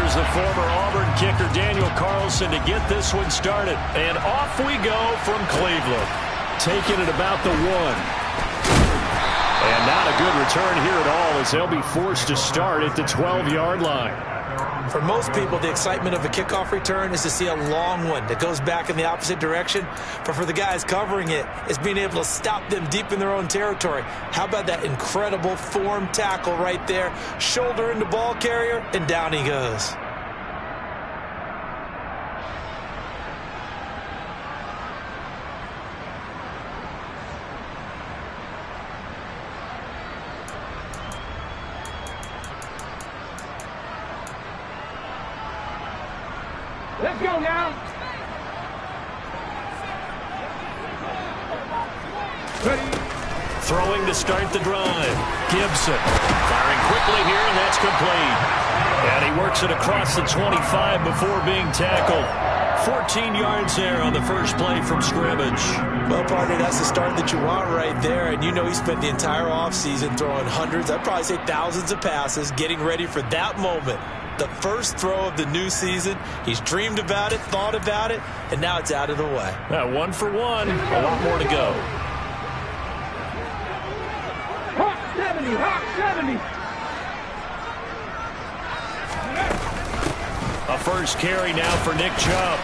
Here's the former Auburn kicker Daniel Carlson to get this one started. And off we go from Cleveland. Taking it about the 1. And not a good return here at all as they'll be forced to start at the 12-yard line. For most people, the excitement of a kickoff return is to see a long one that goes back in the opposite direction. But for the guys covering it, it's being able to stop them deep in their own territory. How about that incredible form tackle right there? Shoulder in the ball carrier, and down he goes. Let's go now. Ready. Throwing to start the drive. Gibson firing quickly here, and that's complete. And he works it across the 25 before being tackled. 14 yards there on the first play from scrimmage. Well, partner, that's the start that you want right there. And you know he spent the entire offseason throwing hundreds, I'd probably say thousands of passes, getting ready for that moment. The first throw of the new season. He's dreamed about it, thought about it, and now it's out of the way. 1 for 1. A lot more to go. Hawk 70, Hawk 70. A first carry now for Nick Chubb.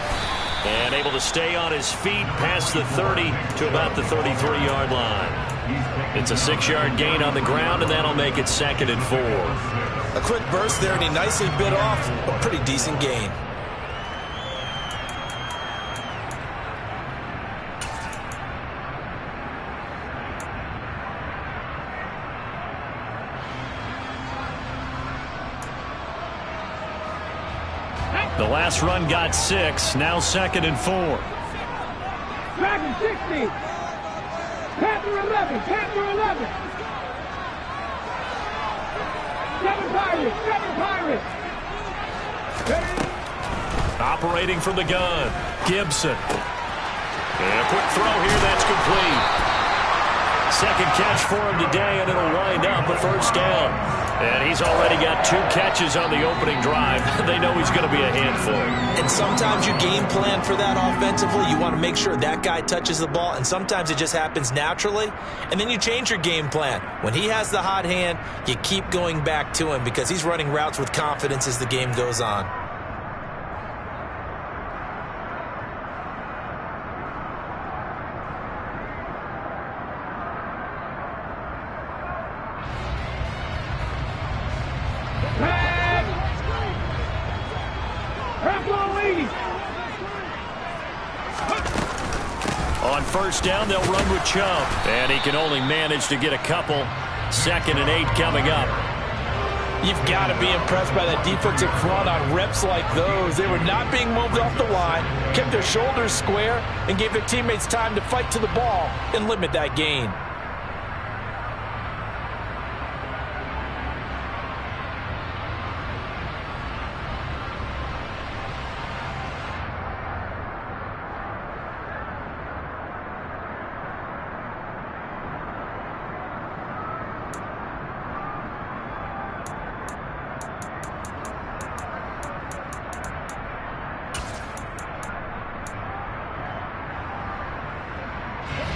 And able to stay on his feet past the 30 to about the 33-yard line. It's a 6-yard gain on the ground, and that'll make it 2nd and 4. A quick burst there, and he nicely bit off a pretty decent gain. The last run got 6, now 2nd and 4. Dragon 60. Panther 11, Panther 11. 7 Pirates, 7 Pirates. Ready. Operating from the gun, Gibson. And a quick throw here, that's complete. Second catch for him today, and it'll wind up a first down. And he's already got 2 catches on the opening drive. They know he's going to be a handful. And sometimes you game plan for that offensively. You want to make sure that guy touches the ball, and sometimes it just happens naturally. And then you change your game plan. When he has the hot hand, you keep going back to him because he's running routes with confidence as the game goes on. On first down, they'll run with Chubb. And he can only manage to get a couple. 2nd and 8 coming up. You've got to be impressed by that defensive front on reps like those. They were not being moved off the line, kept their shoulders square, and gave their teammates time to fight to the ball and limit that gain.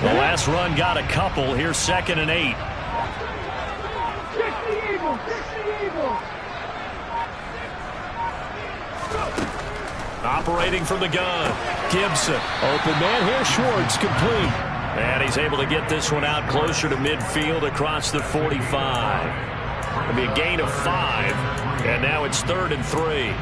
The last run got a couple. Here's 2nd and 8. 60 Eagles, 60 Eagles. Operating from the gun, Gibson. Open man here, Schwartz, complete. And he's able to get this one out closer to midfield across the 45. It'll be a gain of 5. And now it's 3rd and 3.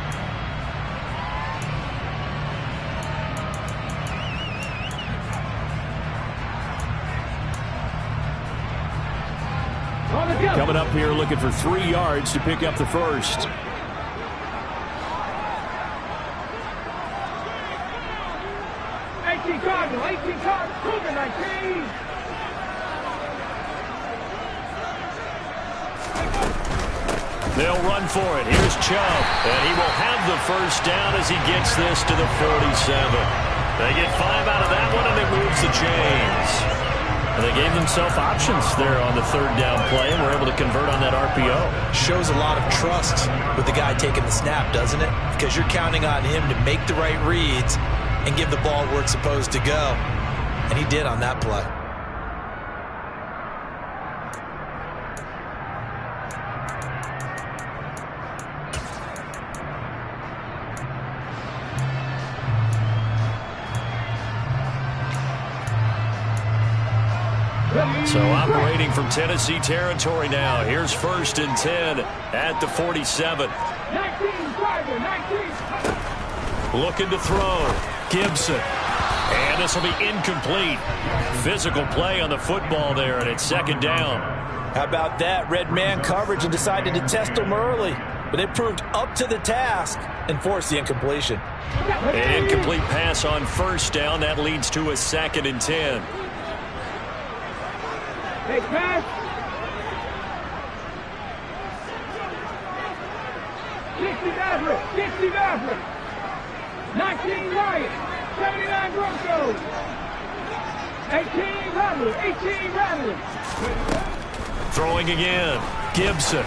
Coming up here looking for 3 yards to pick up the first. 18 Cardinal, 18 Cardinal, Cougar 19. They'll run for it. Here's Chubb. And he will have the first down as he gets this to the 47. They get 5 out of that one, and it moves the chains. And they gave themselves options there on the third down play and were able to convert on that RPO. Shows a lot of trust with the guy taking the snap, doesn't it? Because you're counting on him to make the right reads and give the ball where it's supposed to go. And he did on that play. So operating from Tennessee territory now. Here's 1st and 10 at the 47. 19, driver, 19. Looking to throw. Gibson. And this will be incomplete. Physical play on the football there, and it's 2nd down. How about that? Red man coverage and decided to test him early. But it proved up to the task and forced the incompletion. An incomplete pass on 1st down. That leads to a 2nd and 10. Hey, pass. 60 Maverick, 60 Maverick. 19 Riot, 79 Broncos. 18 Rattler, 18 Rattler. Throwing again. Gibson.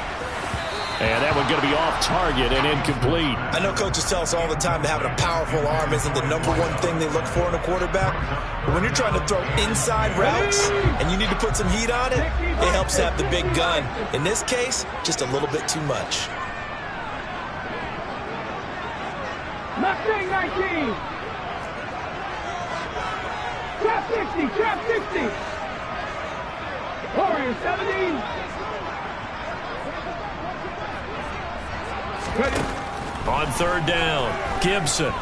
And that one going to be off target and incomplete. I know coaches tell us all the time that having a powerful arm isn't the #1 thing they look for in a quarterback. But when you're trying to throw inside routes and you need to put some heat on it, it helps to have the big gun. In this case, just a little bit too much. Mustang 19. Trap 60, trap 60. Warrior 70. Ready. On 3rd down, Gibson.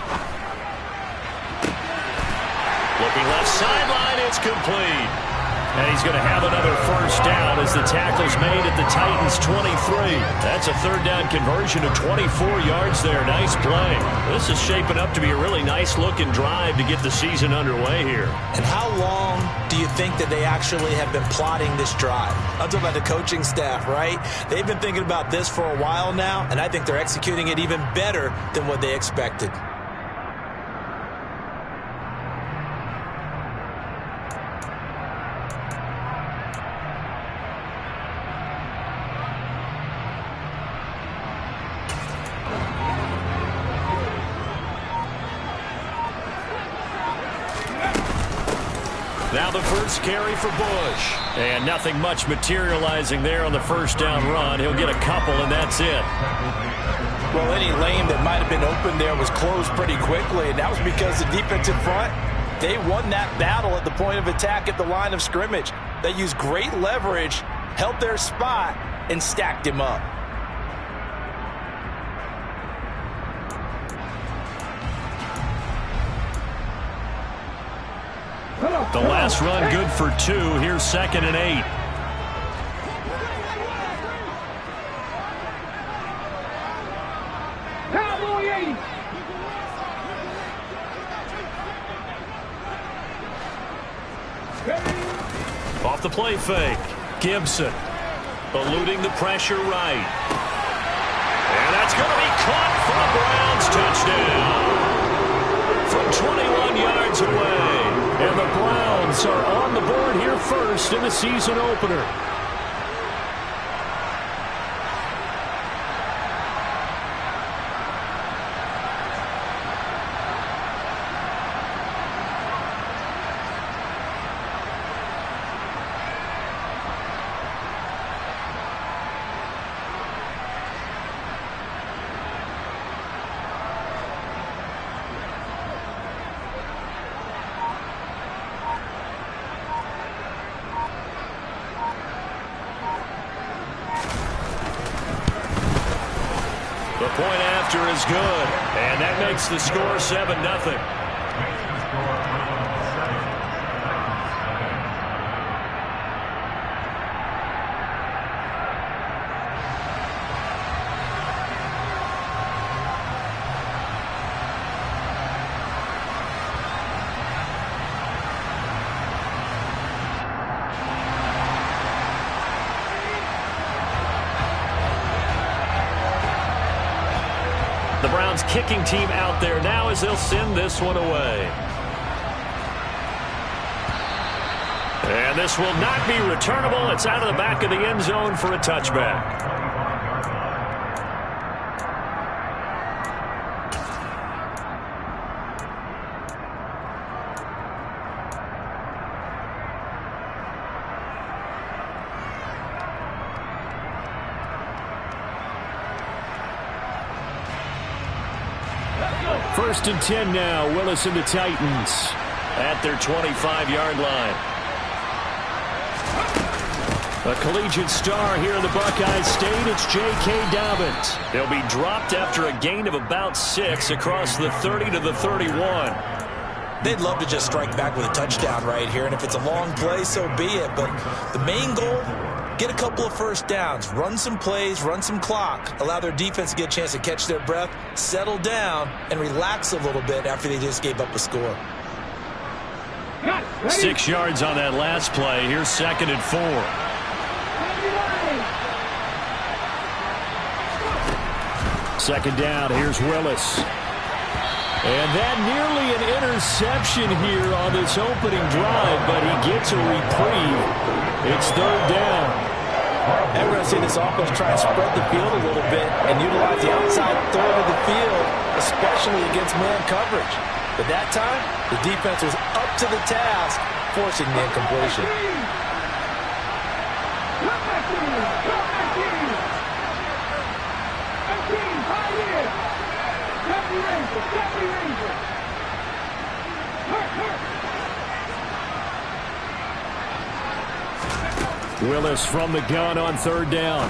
Looking left sideline, it's complete. And he's going to have another 1st down as the tackle's made at the Titans' 23. That's a 3rd down conversion of 24 yards there. Nice play. This is shaping up to be a really nice-looking drive to get the season underway here. And how long do you think that they actually have been plotting this drive? I'm talking about the coaching staff, right? They've been thinking about this for a while now, and I think they're executing it even better than what they expected. Now the first carry for Bush. And nothing much materializing there on the 1st down run. He'll get a couple, and that's it. Well, any lane that might have been open there was closed pretty quickly, and that was because the defense in front, they won that battle at the point of attack at the line of scrimmage. They used great leverage, held their spot, and stacked him up. The last run good for 2. Here's 2nd and 8. Cowboy 80. Off the play fake. Gibson eluding the pressure right. And that's going to be caught for a Browns touchdown. From 21 yards away. And the Browns are on the board here first in the season opener. The point after is good, and that makes the score 7-0. The Browns kicking team out there now as they'll send this one away. And this will not be returnable. It's out of the back of the end zone for a touchback. First and 10 now. Willis and the Titans at their 25-yard line. A collegiate star here in the Buckeye State. It's J.K. Dobbins. They'll be dropped after a gain of about 6 across the 30 to the 31. They'd love to just strike back with a touchdown right here, and if it's a long play, so be it. But the main goal, get a couple of first downs, run some plays, run some clock, allow their defense to get a chance to catch their breath, settle down, and relax a little bit after they just gave up a score. 6 yards on that last play. Here's 2nd and 4. Second down. Here's Willis. And that nearly an interception here on this opening drive, but he gets a reprieve. It's 3rd down. And we're going to see this offense try and spread the field a little bit and utilize the outside third of the field, especially against man coverage. But that time, the defense was up to the task, forcing the incompletion. Willis from the gun on 3rd down.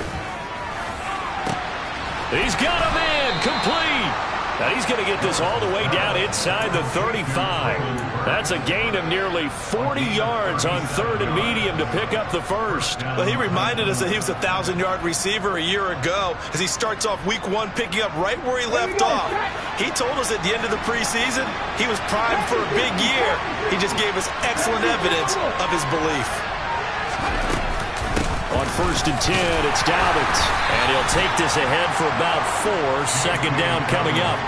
He's got him in. Complete. Now he's going to get this all the way down inside the 35. That's a gain of nearly 40 yards on 3rd and medium to pick up the first. Well, he reminded us that he was a 1,000-yard receiver a year ago as he starts off week 1 picking up right where he left off. He told us at the end of the preseason he was primed for a big year. He just gave us excellent evidence of his belief. On 1st and 10, it's Dobbins. And he'll take this ahead for about 4. 2nd down coming up.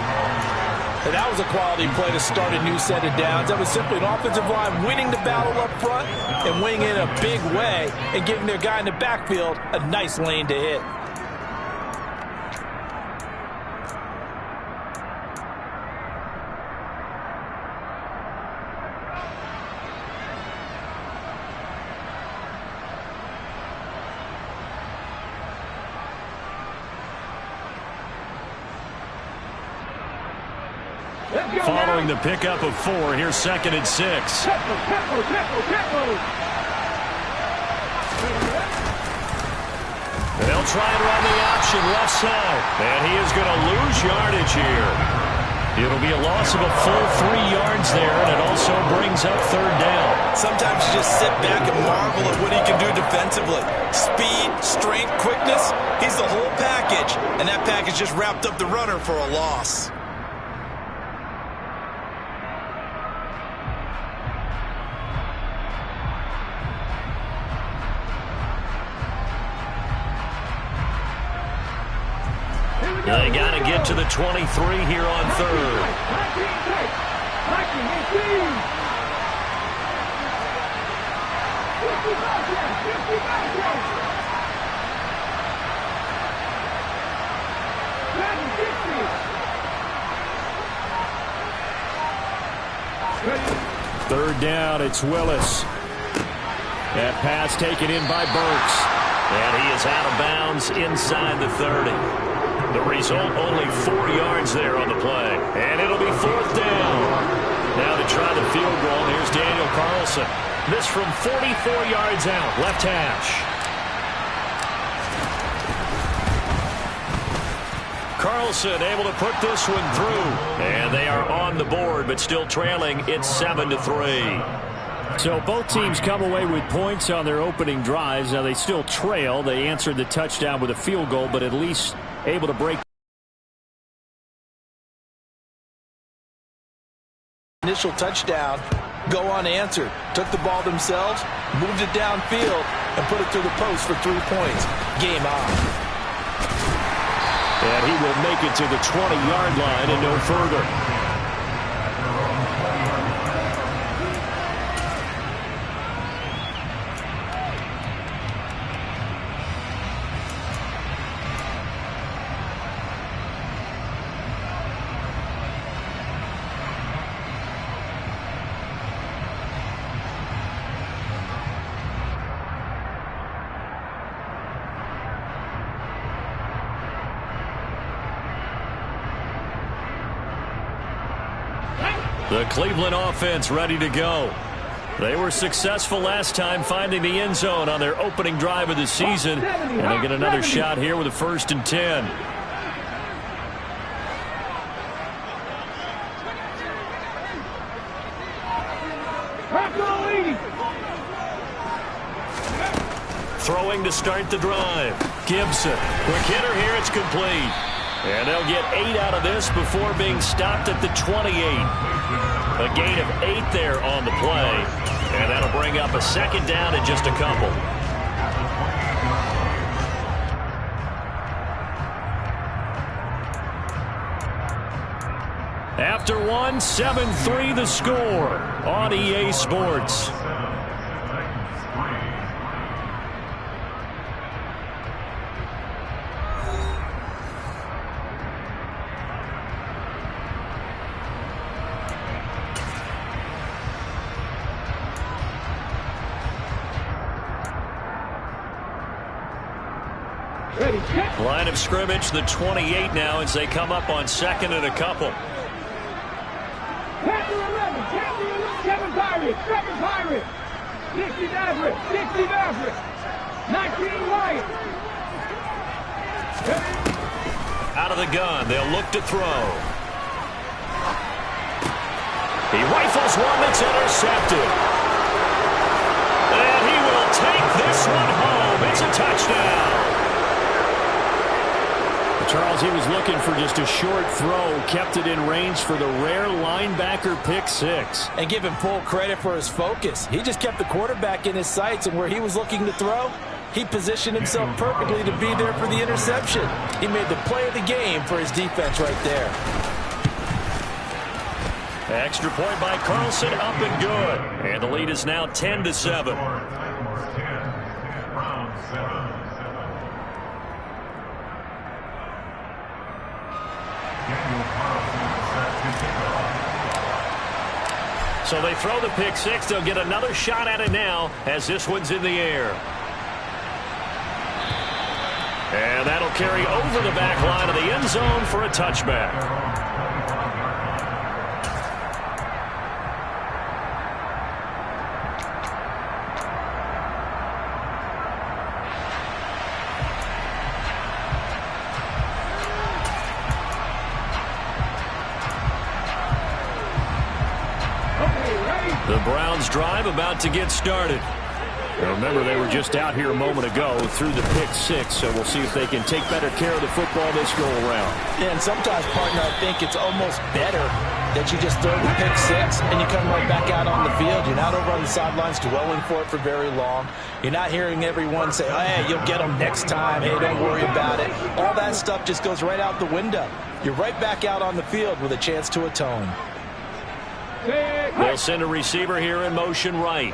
And that was a quality play to start a new set of downs. That was simply an offensive line winning the battle up front and winning it in a big way and giving their guy in the backfield a nice lane to hit. Following the pickup of 4, here's 2nd and 6. They'll try and run the option left side. And he is going to lose yardage here. It'll be a loss of a full 3 yards there, and it also brings up 3rd down. Sometimes you just sit back and marvel at what he can do defensively. Speed, strength, quickness, he's the whole package. And that package just wrapped up the runner for a loss. They got to get to the 23 here on 3rd. Third down, it's Willis. That pass taken in by Burks. And he is out of bounds inside the 30. The result, only 4 yards there on the play. And it'll be 4th down. Now to try the field goal, here's Daniel Carlson. This from 44 yards out, left hash. Carlson able to put this one through. And they are on the board, but still trailing. It's 7-3. So both teams come away with points on their opening drives. Now they still trail. They answered the touchdown with a field goal, but at least able to break. Initial touchdown, go unanswered. Took the ball themselves, moved it downfield, and put it through the post for 3 points. Game on. And he will make it to the 20-yard line and no further. The Cleveland offense ready to go. They were successful last time finding the end zone on their opening drive of the season. And they get another shot here with a 1st and 10. Throwing to start the drive. Gibson. Quick hitter here. It's complete. And they'll get 8 out of this before being stopped at the 28. A gain of 8 there on the play. And that'll bring up a 2nd down in just a couple. After one, 7-3 the score on EA Sports. Line of scrimmage, the 28 now as they come up on 2nd and a couple. Seven Pirates. 60 Maverick. 19 Wyatt. Out of the gun, they'll look to throw. He rifles one that's intercepted. And he will take this one home. It's a touchdown. Charles, he was looking for just a short throw, kept it in range for the rare linebacker pick 6. And give him full credit for his focus. He just kept the quarterback in his sights, and where he was looking to throw, he positioned himself perfectly to be there for the interception. He made the play of the game for his defense right there. Extra point by Carlson, up and good. And the lead is now 10-7. So they throw the pick 6. They'll get another shot at it now as this one's in the air. And that'll carry over the back line of the end zone for a touchback. The Browns drive about to get started. Now remember, they were just out here a moment ago through the pick 6, so we'll see if they can take better care of the football this go around. Yeah, and sometimes, partner, I think it's almost better that you just throw the pick 6 and you come right back out on the field. You're not over on the sidelines dwelling for it for very long. You're not hearing everyone say, oh, hey, you'll get them next time. Hey, don't worry about it. All that stuff just goes right out the window. You're right back out on the field with a chance to atone. They'll send a receiver here in motion right.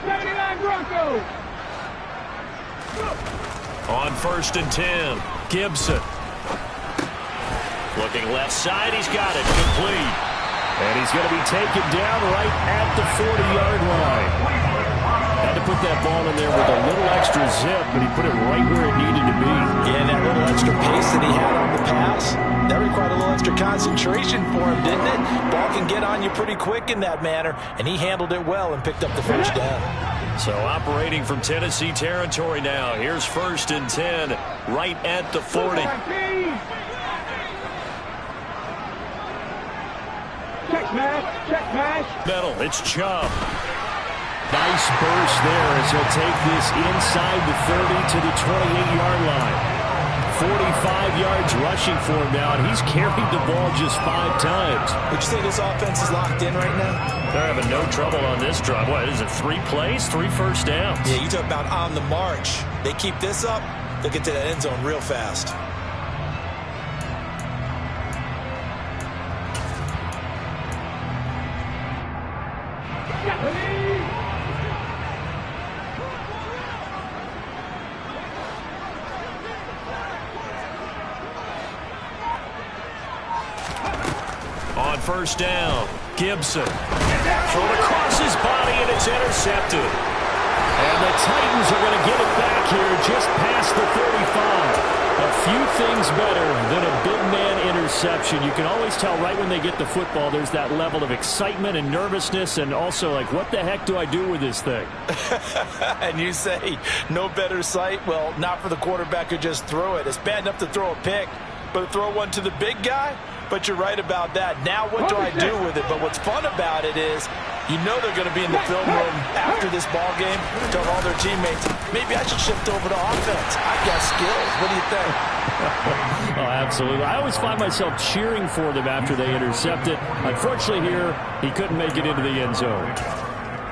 79 Broncos. On 1st and 10, Gibson. Looking left side, he's got it, complete. And he's going to be taken down right at the 40-yard line. Had to put that ball in there with a little extra zip, but he put it right where it needed to be. Yeah, and that little extra pace that he had on the pass, that required a little extra concentration for him, didn't it? Ball can get on you pretty quick in that manner, and he handled it well and picked up the 1st down. So operating from Tennessee territory now. Here's 1st and 10, right at the 40. Check pass. Middle, it's Chubb. Nice burst there as he'll take this inside the 30 to the 28-yard line. 45 yards rushing for him now, and he's carried the ball just 5 times. Would you say this offense is locked in right now? They're having no trouble on this drive. What is it, 3 plays, 3 first downs? Yeah, you talk about on the march. They keep this up, they'll get to that end zone real fast. On 1st down, Gibson. Thrown across his body, and it's intercepted. And the Titans are going to get it back here just past the 35. A few things better than a big man interception. You can always tell right when they get the football, there's that level of excitement and nervousness, and also like, what the heck do I do with this thing? And you say, no better sight? Well, not for the quarterback who just threw it. It's bad enough to throw a pick, but to throw one to the big guy? But you're right about that. Now what do I do with it? But what's fun about it is, you know they're going to be in the film room after this ball game, telling all their teammates, maybe I should shift over to offense. I've got skills. What do you think? Oh, absolutely. I always find myself cheering for them after they intercept it. Unfortunately here, he couldn't make it into the end zone.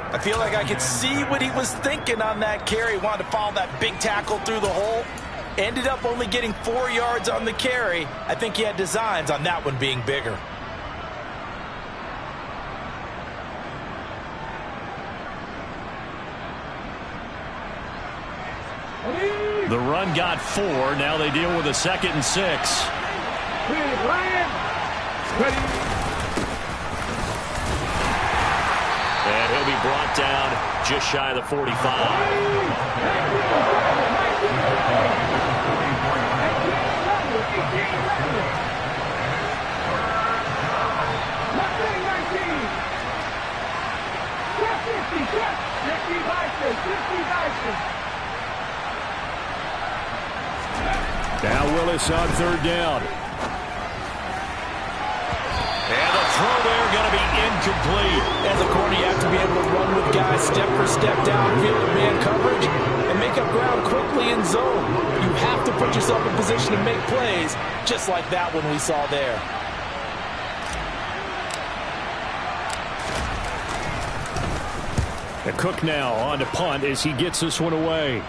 I feel like I could see what he was thinking on that carry. He wanted to follow that big tackle through the hole. Ended up only getting 4 yards on the carry. I think he had designs on that one being bigger. The run got 4. Now they deal with a 2nd and 6. And he'll be brought down just shy of the 45. Now Willis on 3rd down. And the throw there going to be incomplete. As a corner, you have to be able to run with guys step for step downfield in man coverage and make up ground quickly in zone. You have to put yourself in position to make plays, just like that one we saw there. And Cook now on to punt as he gets this one away.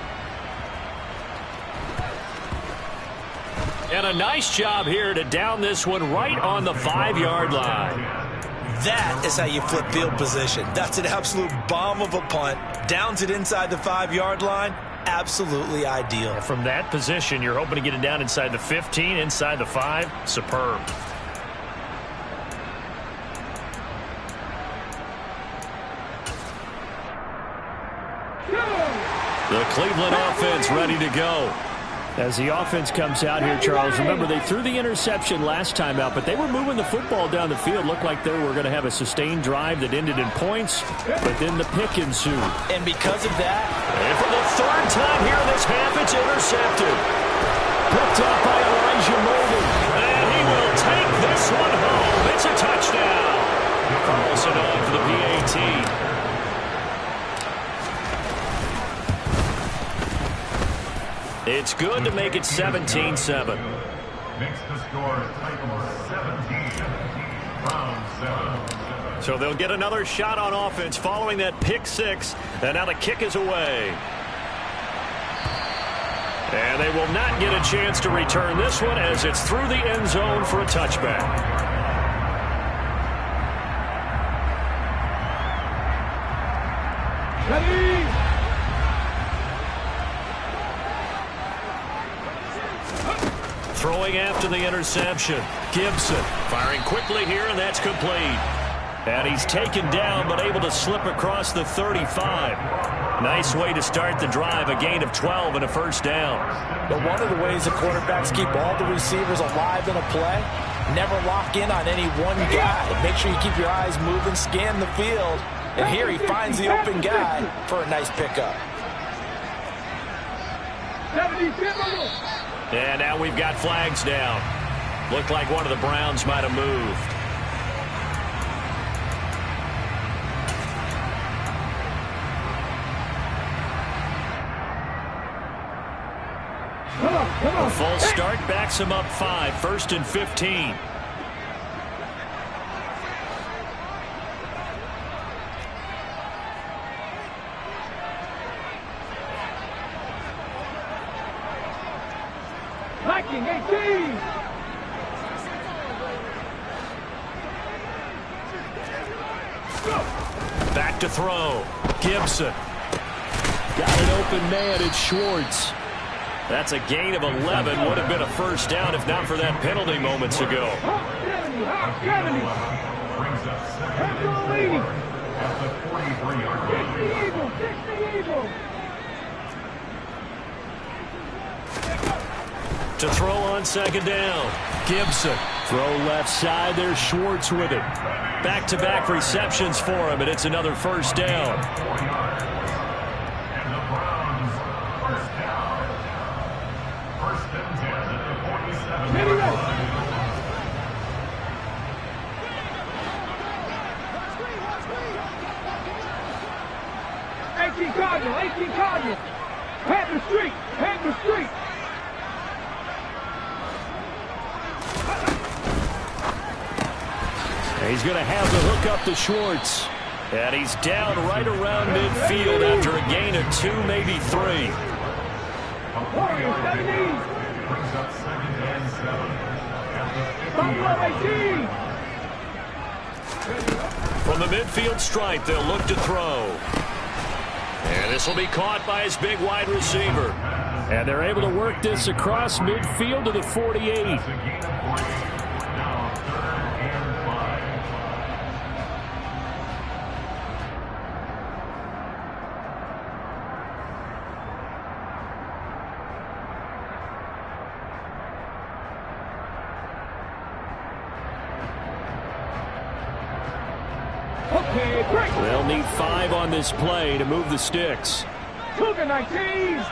And a nice job here to down this one right on the 5-yard line. That is how you flip field position. That's an absolute bomb of a punt. Downs it inside the 5-yard line. Absolutely ideal. And from that position, you're hoping to get it down inside the 15, inside the 5. Superb. The Cleveland offense ready to go. As the offense comes out here, Charles, remember they threw the interception last time out, but they were moving the football down the field. Looked like they were going to have a sustained drive that ended in points, but then the pick ensued. And because of that, and for the 3rd time here in this half, it's intercepted. Picked up by Elijah Molden. And he will take this one home. It's a touchdown. Carlson on for the PAT. It's good to make it 17-7. Makes the score title 17-7. So they'll get another shot on offense following that pick 6. And now the kick is away. And they will not get a chance to return this one as it's through the end zone for a touchback. Throwing after the interception. Gibson firing quickly here, and that's complete. And he's taken down, but able to slip across the 35. Nice way to start the drive, a gain of 12 and a 1st down. But one of the ways the quarterbacks keep all the receivers alive in a play, never lock in on any one guy. Make sure you keep your eyes moving, scan the field. And here he finds the open guy for a nice pickup. And now we've got flags down. Looked like one of the Browns might have moved. A full start backs him up 5, 1st and 15. Viking 18. Back to throw. Gibson. Got an open man. It's Schwartz. That's a gain of 11. Would have been a 1st down if not for that penalty moments ago. Hawk 70. Hawk 70. Brings up 70. at the 43-yard line. 60 Eagles. 60 Eagles. To throw on second down. Gibson. Throw left side. There's Schwartz with it. Back-to-back receptions for him, and it's another first down. And the Browns, first down. First and 10 at the 47-yard line. 18 Cardinal, 18 Cardinal. Panther Street, Panther Street. He's going to have to hook up to Schwartz. And he's down right around midfield after a gain of 2, maybe 3. Warriors, 17. Brings up second and 7. Buffalo, 18. From the midfield stripe, they'll look to throw. And this will be caught by his big wide receiver. And they're able to work this across midfield to the 48. That's a gain of 3. Now 3rd and 5. Okay, break. They'll need 5 on this play to move the sticks. Cougar, 19.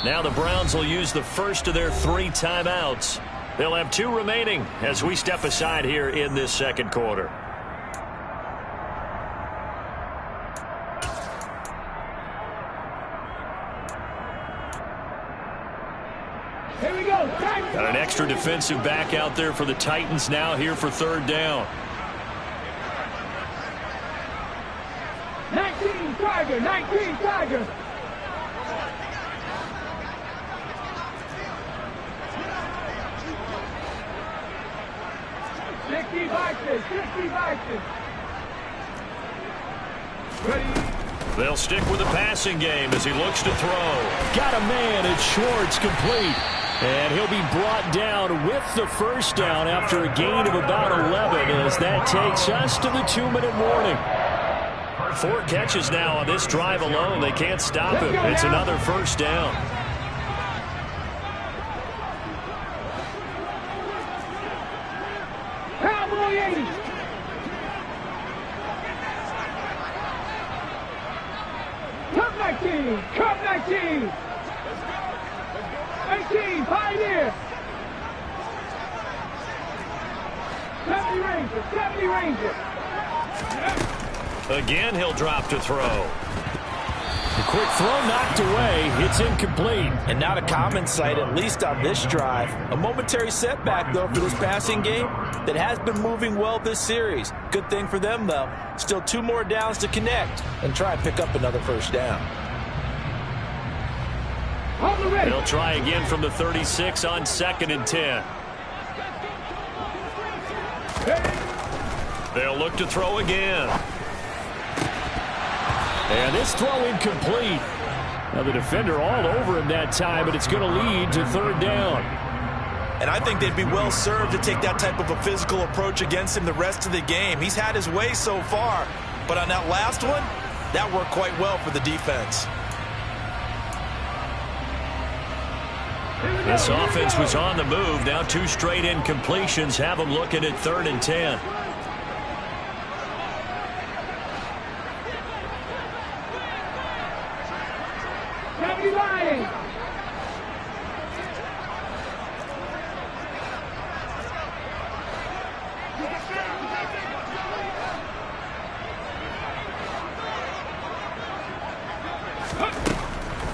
Now the Browns will use the first of their 3 timeouts. They'll have 2 remaining as we step aside here in this second quarter. Here we go. Time. Got an extra defensive back out there for the Titans now here for 3rd down. 19 Tiger, 19 Tiger. Sixty Vikings, 60 Vikings. Ready. They'll stick with the passing game as he looks to throw. Got a man. It's Schwartz, complete. And he'll be brought down with the first down after a gain of about 11 as that takes us to the 2-minute warning. 4 catches now on this drive alone. They can't stop him. It's another first down. Cowboy 80. Cup 19, Cup 19. 18, Pioneer. 70 Ranger, 70 Ranger. Again, he'll drop to throw. The quick throw knocked away. It's incomplete. And not a common sight, at least on this drive. A momentary setback, though, for this passing game that has been moving well this series. Good thing for them, though. Still 2 more downs to connect and try and pick up another first down. They'll try again from the 36 on 2nd and 10. They'll look to throw again. And this throw incomplete. Now the defender all over him that time, but it's going to lead to 3rd down. And I think they'd be well served to take that type of a physical approach against him the rest of the game. He's had his way so far, but on that last one, that worked quite well for the defense. This offense was on the move. Now 2 straight incompletions have them looking at 3rd and 10.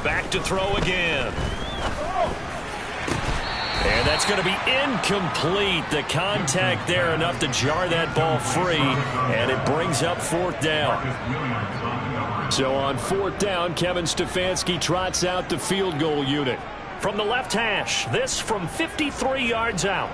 Back to throw again. And that's going to be incomplete. The contact there enough to jar that ball free, and it brings up 4th down. So on 4th down, Kevin Stefanski trots out the field goal unit. From the left hash, this from 53 yards out.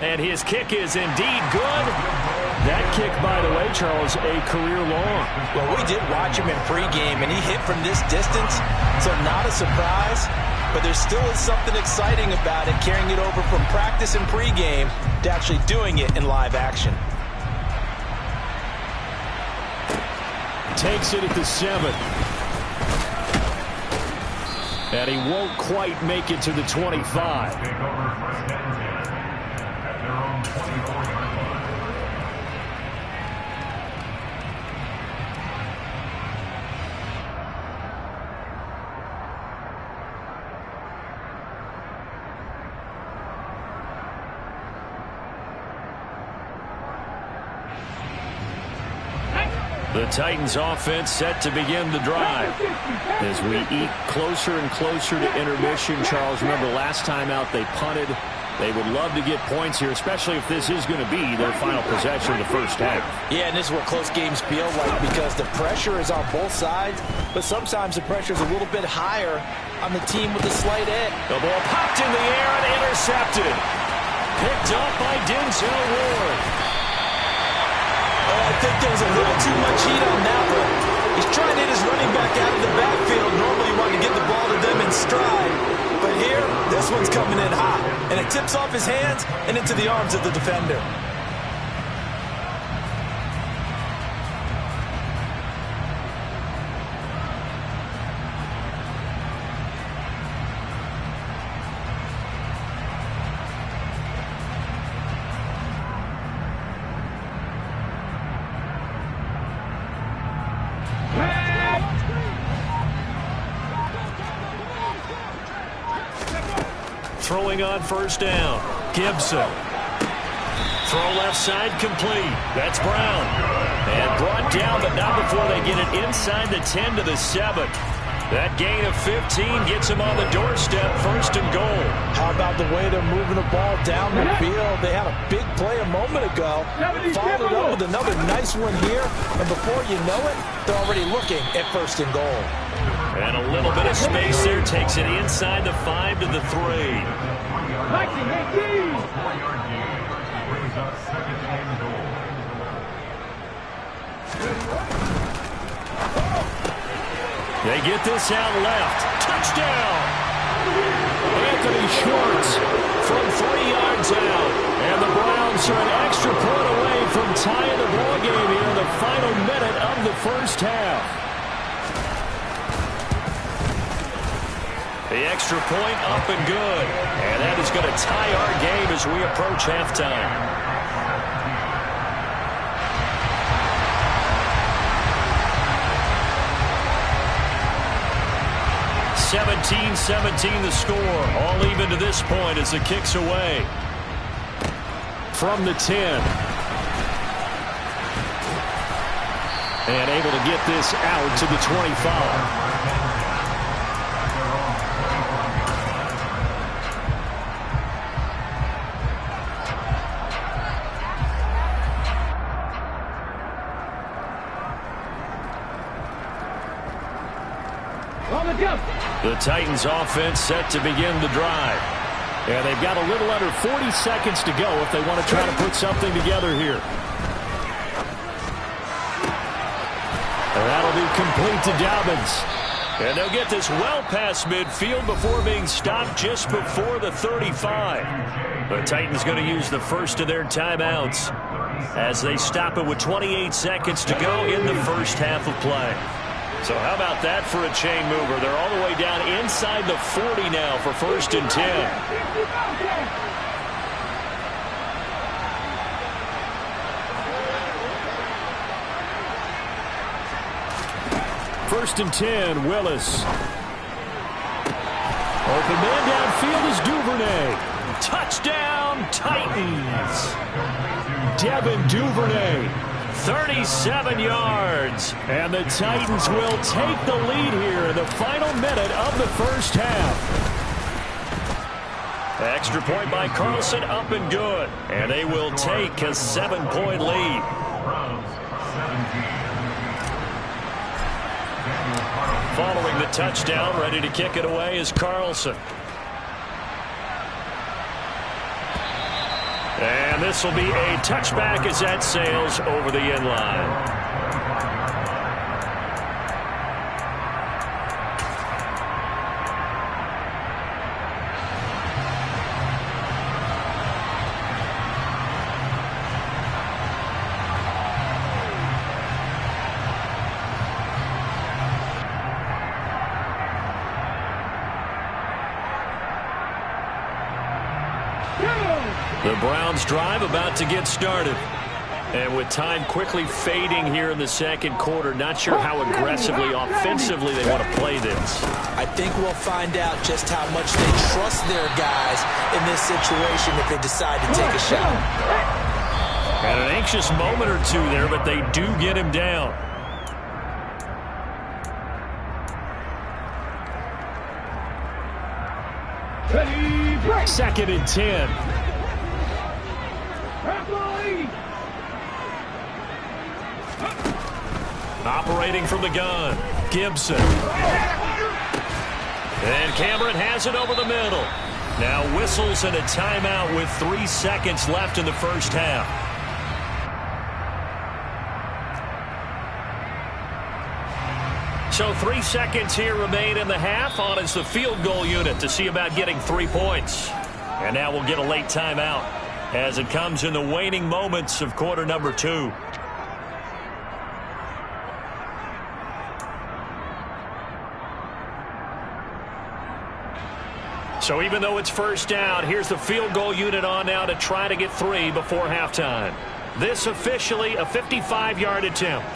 And his kick is indeed good. That kick, by the way, Charles, a career long. Well, we did watch him in pregame, and he hit from this distance, so not a surprise. But there still is something exciting about it, carrying it over from practice and pregame to actually doing it in live action. Takes it at the 7. And he won't quite make it to the 25. Take over first and 10 at their own 24-yard line. The Titans offense set to begin the drive. As we eat closer and closer to intermission, Charles, remember last time out they punted. They would love to get points here, especially if this is going to be their final possession of the first half. Yeah, and this is what close games feel like because the pressure is on both sides, but sometimes the pressure is a little bit higher on the team with the slight edge. The ball popped in the air and intercepted. Picked up by Denzel Ward. I think there was a little too much heat on that one. He's trying to hit his running back out of the backfield. Normally you want to get the ball to them in stride. But here, this one's coming in hot. And it tips off his hands and into the arms of the defender. Throwing on first down. Gibson. Throw left side complete. That's Brown. And brought down, but not before they get it inside the 10 to the 7. That gain of 15 gets him on the doorstep, first and goal. How about the way they're moving the ball down the field? They had a big play a moment ago. Followed up with another nice one here. And before you know it, they're already looking at first and goal. And a little bit of space there. Takes it inside the 5 to the 3. 4-yard gain brings up second and goal. They get this out left. Touchdown! Anthony Schwartz from 3 yards out. And the Browns are an extra point away from tying the ball game here in the final minute of the first half. The extra point up and good. And that is going to tie our game as we approach halftime. 17-17 the score. All even to this point as the kick's away. From the 10. And able to get this out to the 25. The Titans offense set to begin the drive. And they've got a little under 40 seconds to go if they want to try to put something together here. And that'll be complete to Dobbins. And they'll get this well past midfield before being stopped just before the 35. The Titans going to use the first of their timeouts as they stop it with 28 seconds to go in the first half of play. So how about that for a chain mover? They're all the way down inside the 40 now for first and 10. First and 10, Willis. Open man downfield is Duvernay. Touchdown, Titans. Devin Duvernay. 37 yards. And the Titans will take the lead here in the final minute of the first half. Extra point by Carlson, up and good. And they will take a 7-point lead. Following the touchdown, ready to kick it away is Carlson. And And this will be a touchback as that sails over the end line. The Browns drive about to get started. And with time quickly fading here in the second quarter, not sure how aggressively, offensively they want to play this. I think we'll find out just how much they trust their guys in this situation if they decide to take a shot. And an anxious moment or two there, but they do get him down. Second and 10. Operating from the gun, Gibson. And Cameron has it over the middle. Now whistles and a timeout with 3 seconds left in the first half. So 3 seconds here remain in the half. On is the field goal unit to see about getting 3 points. And now we'll get a late timeout as it comes in the waning moments of quarter number 2. So even though it's first down, here's the field goal unit on now to try to get 3 before halftime. This officially a 55-yard attempt.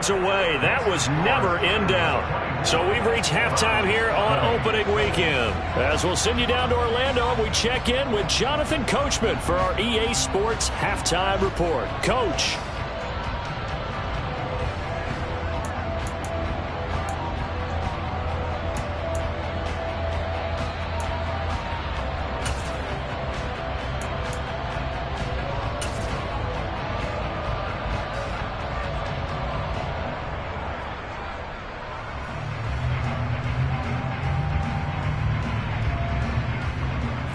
Away. That was never in doubt. So we've reached halftime here on opening weekend. As we'll send you down to Orlando, we check in with Jonathan Coachman for our EA Sports Halftime Report. Coach.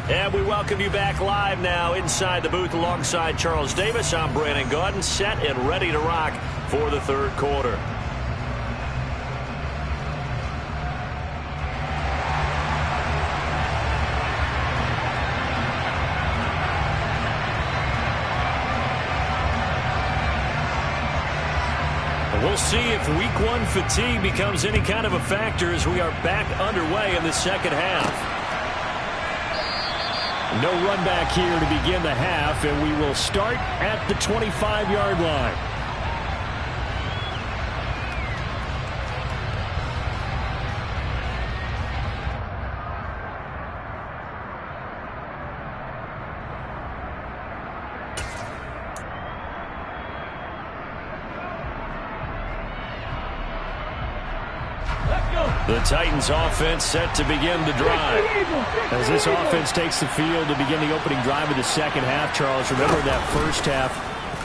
And we welcome you back live now inside the booth alongside Charles Davis. I'm Brandon Gaudin, set and ready to rock for the third quarter. We'll see if week 1 fatigue becomes any kind of a factor as we are back underway in the second half. No run back here to begin the half, and we will start at the 25-yard line. The Titans offense set to begin the drive. As this offense takes the field to begin the opening drive of the second half, Charles, remember that first half,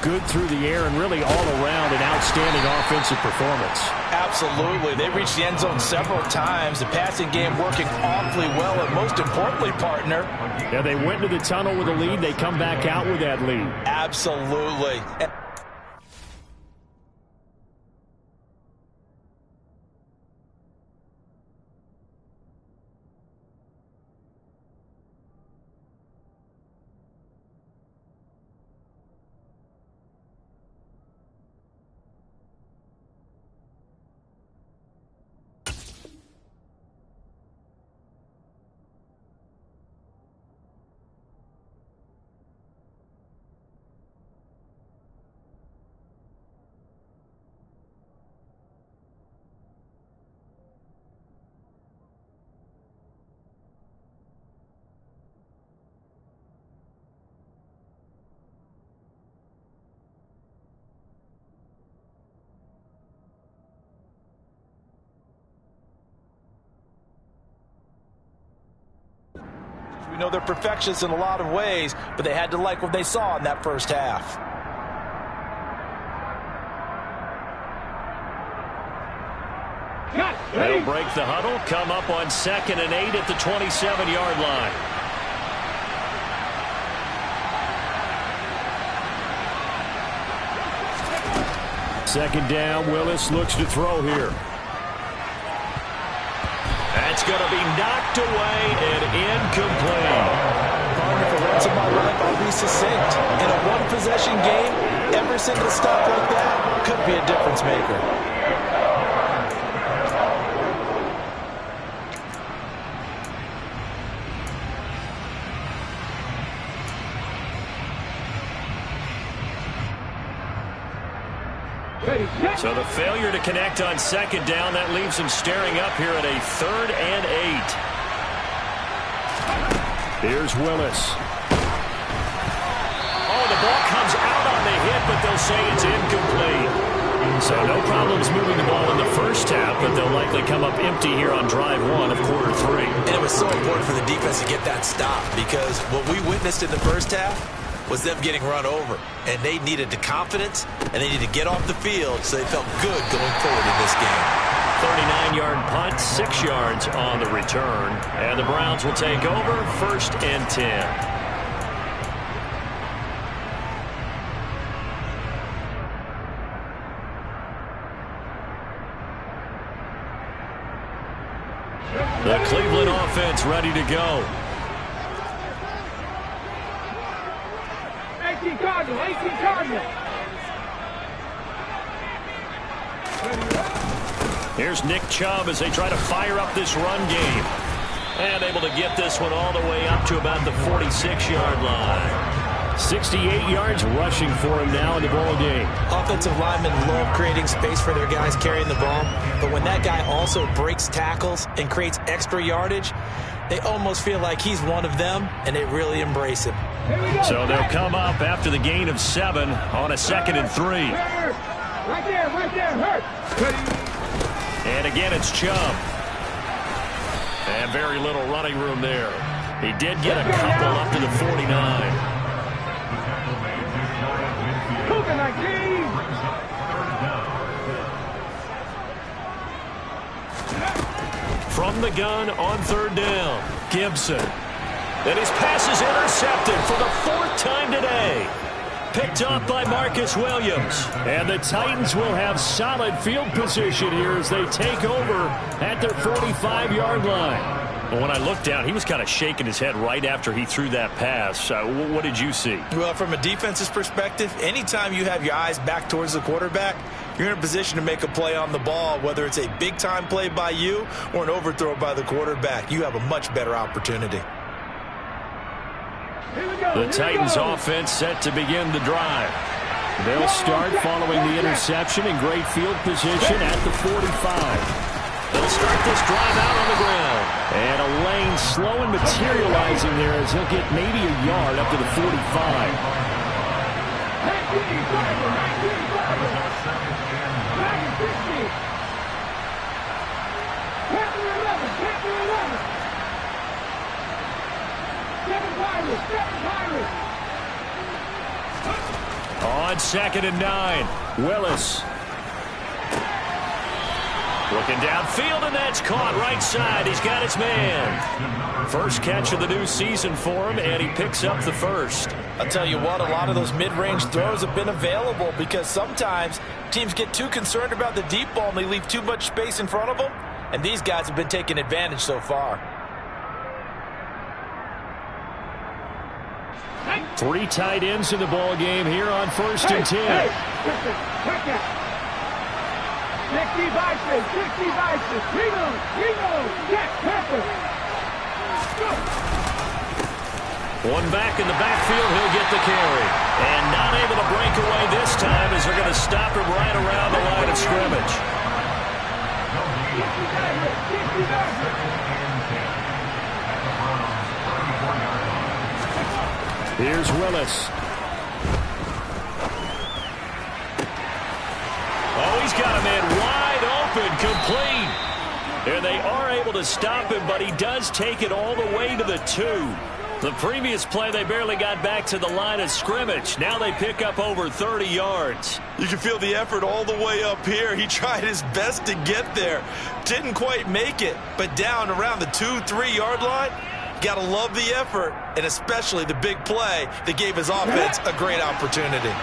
good through the air and really all around an outstanding offensive performance. Absolutely. They reached the end zone several times. The passing game working awfully well, and most importantly, partner. Yeah, they went to the tunnel with a lead. They come back out with that lead. Absolutely. You know, they're perfectionists in a lot of ways, but they had to like what they saw in that first half. They'll break the huddle, come up on 2nd and 8 at the 27-yard line. Second down, Willis looks to throw here. That's going to be knocked away and incomplete. Partner, for once in my life, I'll be succinct. In a one-possession game, every single stop like that could be a difference maker. So the failure to connect on 2nd down, that leaves him staring up here at a 3rd and 8. Here's Willis. Oh, the ball comes out on the hit, but they'll say it's incomplete. So no problems moving the ball in the first half, but they'll likely come up empty here on drive 1 of quarter 3. And it was so important for the defense to get that stop, because what we witnessed in the first half was them getting run over. And they needed the confidence, and they needed to get off the field so they felt good going forward in this game. 39-yard punt, 6 yards on the return. And the Browns will take over, 1st and 10. The Cleveland offense ready to go. 18 Cardinals, 18 Cardinals. Here's Nick Chubb as they try to fire up this run game. And able to get this one all the way up to about the 46-yard line. 68 yards rushing for him now in the ball game. Offensive linemen love creating space for their guys carrying the ball, but when that guy also breaks tackles and creates extra yardage, they almost feel like he's one of them, and they really embrace him. So they'll come up after the gain of 7 on a 2nd and 3. Right there, hurt. And again, it's Chubb. And very little running room there. He did get a couple up to the 49. From the gun on 3rd down, Gibson. And his pass is intercepted for the 4th time today. Picked off by Marcus Williams. And the Titans will have solid field position here as they take over at their 45-yard line. Well, when I looked down, he was kind of shaking his head right after he threw that pass. What did you see? Well, from a defense's perspective, anytime you have your eyes back towards the quarterback, you're in a position to make a play on the ball, whether it's a big-time play by you or an overthrow by the quarterback. You have a much better opportunity. The Titans offense set to begin the drive. They'll start following the interception in great field position at the 45. They'll start this drive out on the ground. And a lane slow and materializing there as he'll get maybe a yard up to the 45. On 2nd and 9, Willis. Looking downfield, and that's caught right side. He's got his man. First catch of the new season for him, and he picks up the first. I'll tell you what, a lot of those mid-range throws have been available because sometimes teams get too concerned about the deep ball and they leave too much space in front of them, and these guys have been taking advantage so far. 3 tight ends in the ball game here on 1st and 10. 60 vices. Yes, Pepper. One back in the backfield, he'll get the carry. And not able to break away this time as they're going to stop him right around the line of scrimmage. Here's Willis. Oh, he's got a man wide open, complete. And they are able to stop him, but he does take it all the way to the 2. The previous play, they barely got back to the line of scrimmage. Now they pick up over 30 yards. You can feel the effort all the way up here. He tried his best to get there. Didn't quite make it, but down around the 2-3 yard line, got to love the effort, and especially the big play that gave his offense a great opportunity.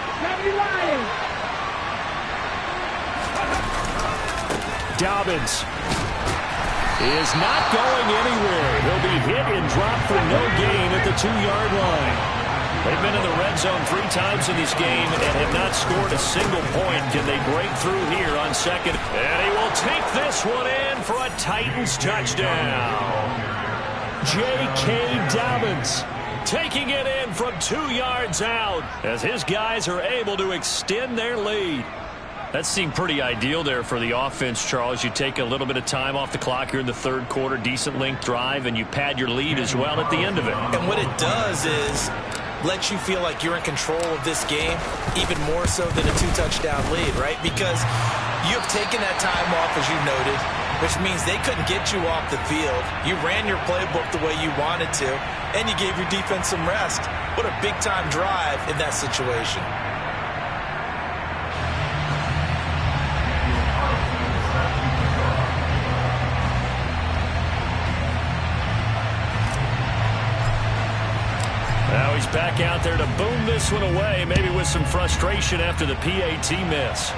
Dobbins is not going anywhere. He'll be hit and dropped for no gain at the 2-yard line. They've been in the red zone 3 times in this game and have not scored a single point. Can they break through here on second? And he will take this one in for a Titans touchdown. J.K. Dobbins taking it in from 2 yards out as his guys are able to extend their lead. That seemed pretty ideal there for the offense, Charles. You take a little bit of time off the clock here in the third quarter, decent length drive, and you pad your lead as well at the end of it. And what it does is let you feel like you're in control of this game, even more so than a 2-touchdown lead, right? Because you've taken that time off, as you noted, which means they couldn't get you off the field. You ran your playbook the way you wanted to, and you gave your defense some rest. What a big-time drive in that situation. Now he's back out there to boom this one away, maybe with some frustration after the PAT miss.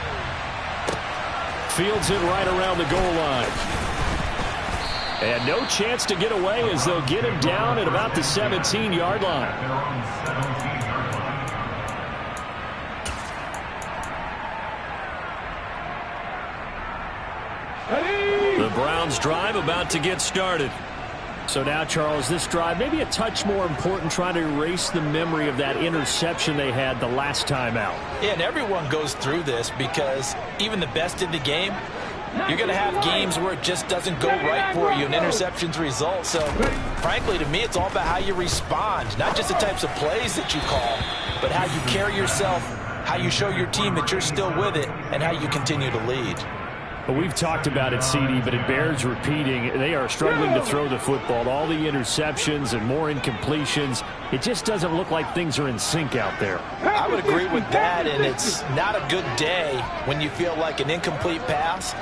Fields it right around the goal line. And no chance to get away as they'll get him down at about the 17-yard line. The Browns drive about to get started. So now, Charles, this drive maybe a touch more important, trying to erase the memory of that interception they had the last time out. Yeah, and everyone goes through this because even the best in the game, you're going to have games where it just doesn't go right for you and interceptions result. So, frankly, to me, it's all about how you respond, not just the types of plays that you call, but how you carry yourself, how you show your team that you're still with it, and how you continue to lead. Well, we've talked about it, CD, but it bears repeating. They are struggling to throw the football. All the interceptions and more incompletions. It just doesn't look like things are in sync out there. I would agree with that, and it's not a good day when you feel like an incomplete pass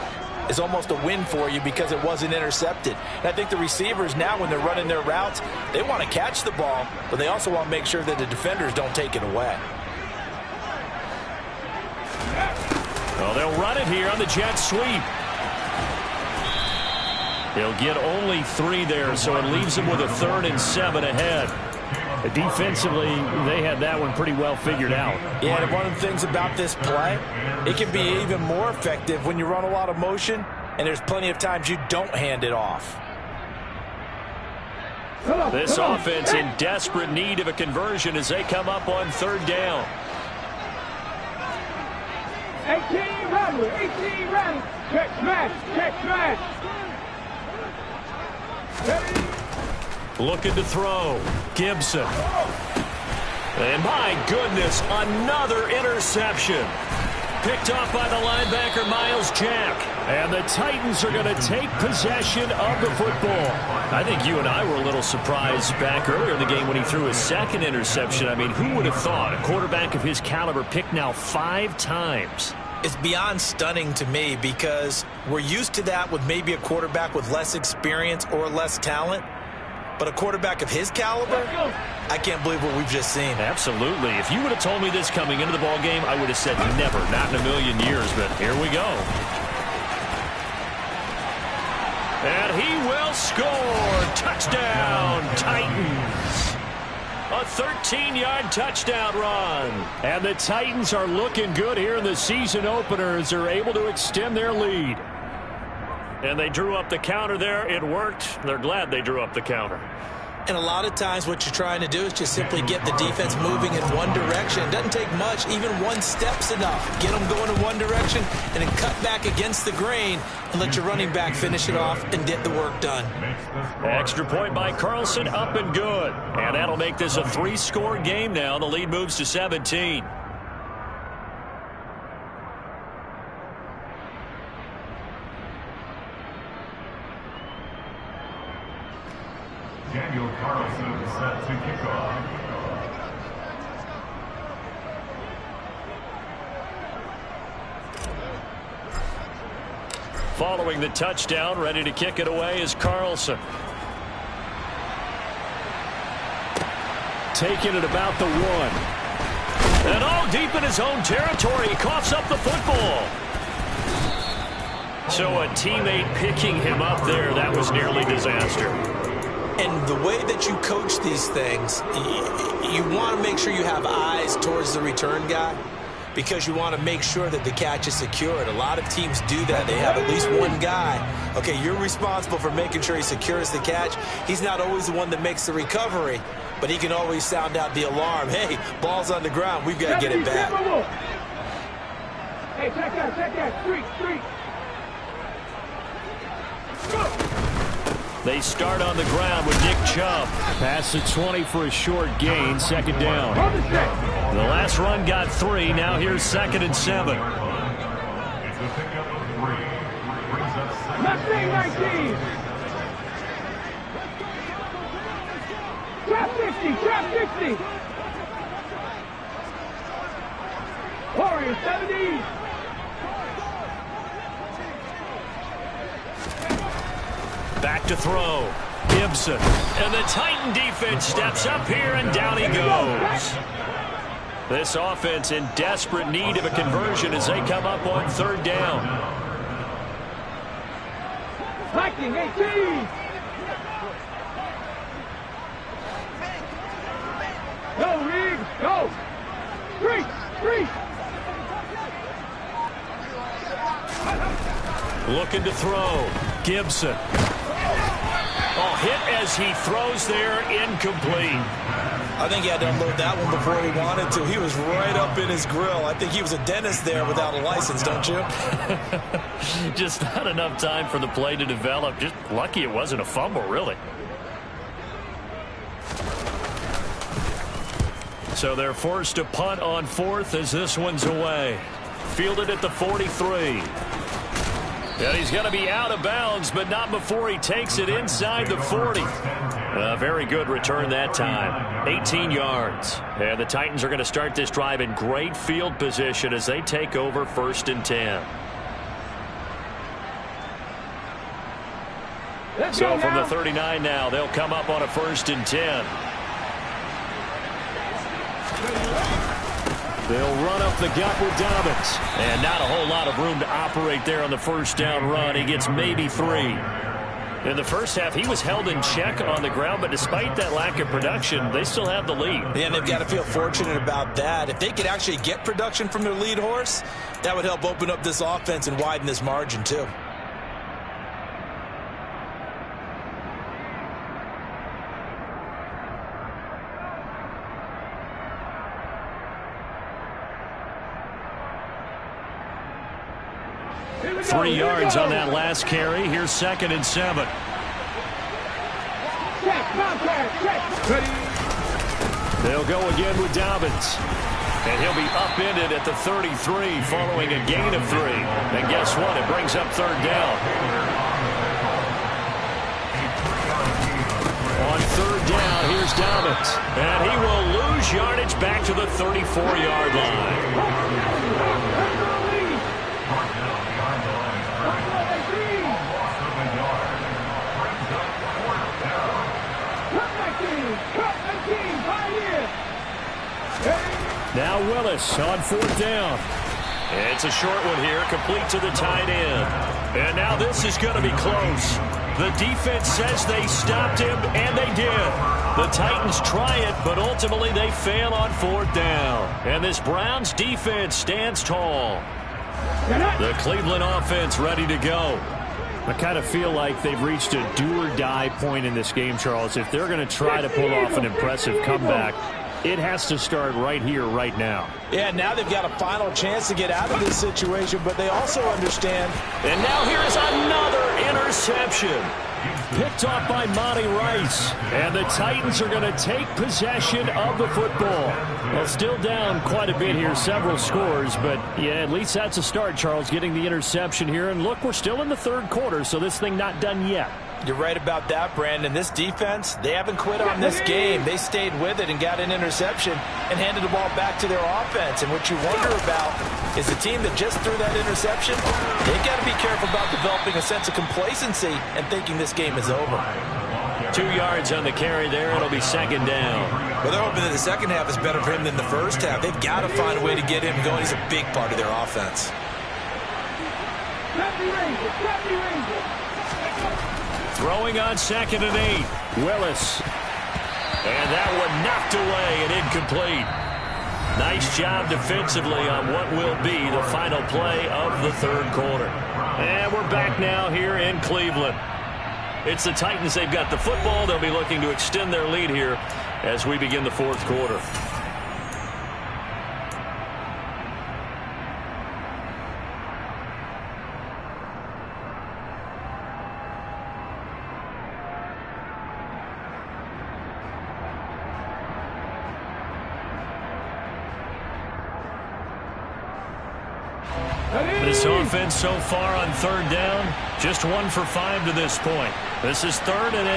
is almost a win for you because it wasn't intercepted. And I think the receivers now, when they're running their routes, they want to catch the ball, but they also want to make sure that the defenders don't take it away. Well, they'll run it here on the jet sweep. They'll get only 3 there, so it leaves them with a 3rd and 7 ahead. Defensively, they had that one pretty well figured out. Yeah, and one of the things about this play, it can be even more effective when you run a lot of motion, and there's plenty of times you don't hand it off. This offense in desperate need of a conversion as they come up on 3rd down. 18 Rattler, 18 Rattler. Check smash, check smash. Looking to throw. Gibson. And my goodness, another interception. Picked off by the linebacker, Miles Jack. And the Titans are going to take possession of the football. I think you and I were a little surprised back earlier in the game when he threw his 2nd interception. I mean, who would have thought a quarterback of his caliber picked now 5 times? It's beyond stunning to me because we're used to that with maybe a quarterback with less experience or less talent. But a quarterback of his caliber, I can't believe what we've just seen. Absolutely. If you would have told me this coming into the ball game, I would have said never, not in a million years. But here we go. And he will score. Touchdown, Titans. A 13-yard touchdown run. And the Titans are looking good here in the season opener as they're able to extend their lead. And they drew up the counter there. It worked. They're glad they drew up the counter. And a lot of times what you're trying to do is just simply get the defense moving in one direction. It doesn't take much. Even one step's enough. Get them going in one direction and then cut back against the grain and let your running back finish it off and get the work done. Extra point by Carlson, up and good. And that'll make this a 3-score game now. The lead moves to 17. Daniel Carlson set to kick off. Following the touchdown, ready to kick it away is Carlson. Taking it about the 1. And all deep in his own territory, he coughs up the football. So a teammate picking him up there, that was nearly disaster. And the way that you coach these things, you want to make sure you have eyes towards the return guy because you want to make sure that the catch is secured. A lot of teams do that. They have at least one guy. Okay, you're responsible for making sure he secures the catch. He's not always the one that makes the recovery, but he can always sound out the alarm. Hey, ball's on the ground. We've got to get it back. Hey, check that. Street. They start on the ground with Nick Chubb. Pass to 20 for a short gain, second down. The last run got 3. Now here's 2nd and 7. It's a pickup of 3. Brings up 2nd. Mustang 19. Trap 60. Warriors 70. Back to throw. Gibson. And the Titan defense steps up here, and down he goes. This offense in desperate need of a conversion as they come up on 3rd down. Viking 18. Go, Reeves. Go. Street. Looking to throw. Gibson. Oh, hit as he throws there, incomplete. I think he had to unload that one before he wanted to. He was right up in his grill. I think he was a dentist there without a license, don't you? Just not enough time for the play to develop. Just lucky it wasn't a fumble, really. So they're forced to punt on 4th as this one's away. Fielded at the 43. And he's going to be out of bounds, but not before he takes it inside the 40. Very good return that time. 18 yards. And the Titans are going to start this drive in great field position as they take over 1st and 10. So from the 39 now, they'll come up on a 1st and 10. They'll run up the gut with Dobbins. And not a whole lot of room to operate there on the 1st down run. He gets maybe 3. In the first half, he was held in check on the ground, but despite that lack of production, they still have the lead. Yeah, and they've got to feel fortunate about that. If they could actually get production from their lead horse, that would help open up this offense and widen this margin, too. Three yards on that last carry. Here's 2nd and 7. They'll go again with Dobbins. And he'll be upended at the 33 following a gain of 3. And guess what? It brings up 3rd down. On 3rd down, here's Dobbins. And he will lose yardage back to the 34-yard line. Now Willis on 4th down. It's a short one here, complete to the tight end. And now this is going to be close. The defense says they stopped him, and they did. The Titans try it, but ultimately they fail on 4th down. And this Browns defense stands tall. The Cleveland offense ready to go. I kind of feel like they've reached a do-or-die point in this game, Charles. If they're going to try to pull off an impressive comeback, it has to start right here, right now. Yeah, now they've got a final chance to get out of this situation, but they also understand. And now here is another interception. Picked off by Monty Rice. And the Titans are going to take possession of the football. Well, still down quite a bit here, several scores, but yeah, at least that's a start, Charles, getting the interception here. And look, we're still in the 3rd quarter, so this thing not done yet. You're right about that, Brandon. This defense, they haven't quit on this game. They stayed with it and got an interception and handed the ball back to their offense. And what you wonder about is the team that just threw that interception, they've got to be careful about developing a sense of complacency and thinking this game is over. 2 yards on the carry there. It'll be second down. Well, they're hoping that the second half is better for him than the first half. They've got to find a way to get him going. He's a big part of their offense. Throwing on 2nd and 8. Willis. And that one knocked away and incomplete. Nice job defensively on what will be the final play of the third quarter. And we're back now here in Cleveland. It's the Titans. They've got the football. They'll be looking to extend their lead here as we begin the fourth quarter. This offense so far on third down, just 1 for 5 to this point. This is 3rd and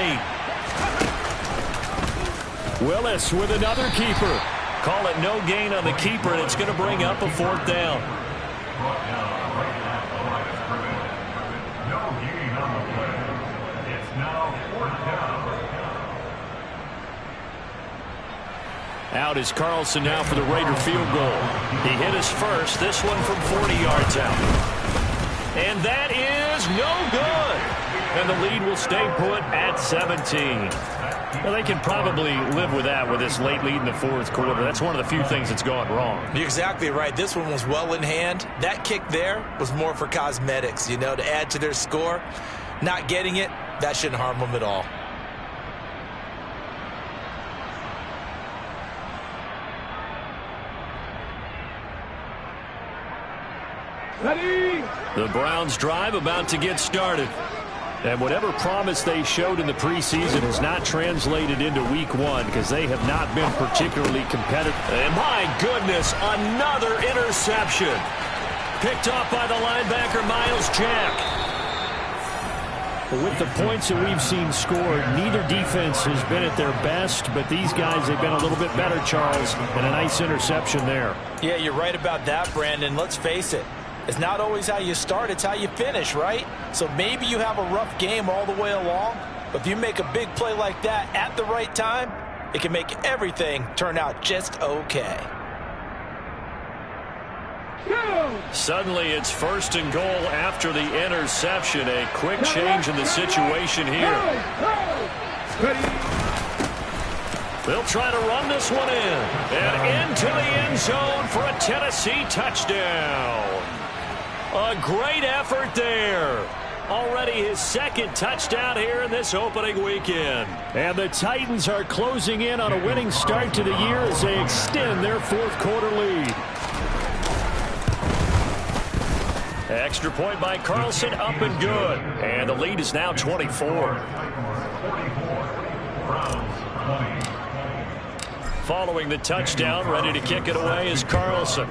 8. Willis with another keeper. Call it no gain on the keeper, and it's going to bring up a 4th down. No gain on the play. It's now 4th down. Out is Carlson now for the Raider field goal. He hit his first, this one from 40 yards out. And that is no good. And the lead will stay put at 17. Well, they can probably live with that with this late lead in the fourth quarter. That's one of the few things that's gone wrong. You're exactly right. This one was well in hand. That kick there was more for cosmetics, you know, to add to their score. Not getting it, that shouldn't harm them at all. Ready? The Browns drive about to get started. And whatever promise they showed in the preseason has not translated into week 1 because they have not been particularly competitive. And my goodness, another interception. Picked off by the linebacker, Miles Jack. With the points that we've seen scored, neither defense has been at their best, but these guys have been a little bit better, Charles, and a nice interception there. Yeah, you're right about that, Brandon. Let's face it. It's not always how you start, it's how you finish, right? So maybe you have a rough game all the way along, but if you make a big play like that at the right time, it can make everything turn out just okay. Suddenly it's 1st and goal after the interception. A quick change in the situation here. They'll try to run this one in. And into the end zone for a Tennessee touchdown. A great effort there. Already his 2nd touchdown here in this opening weekend. And the Titans are closing in on a winning start to the year as they extend their fourth quarter lead. Extra point by Carlson, up and good. And the lead is now 24. Following the touchdown, ready to kick it away is Carlson.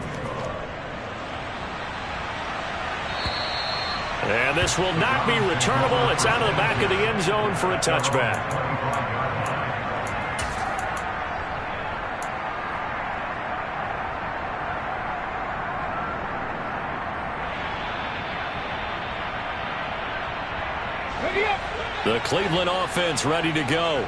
And this will not be returnable. It's out of the back of the end zone for a touchback. The Cleveland offense ready to go.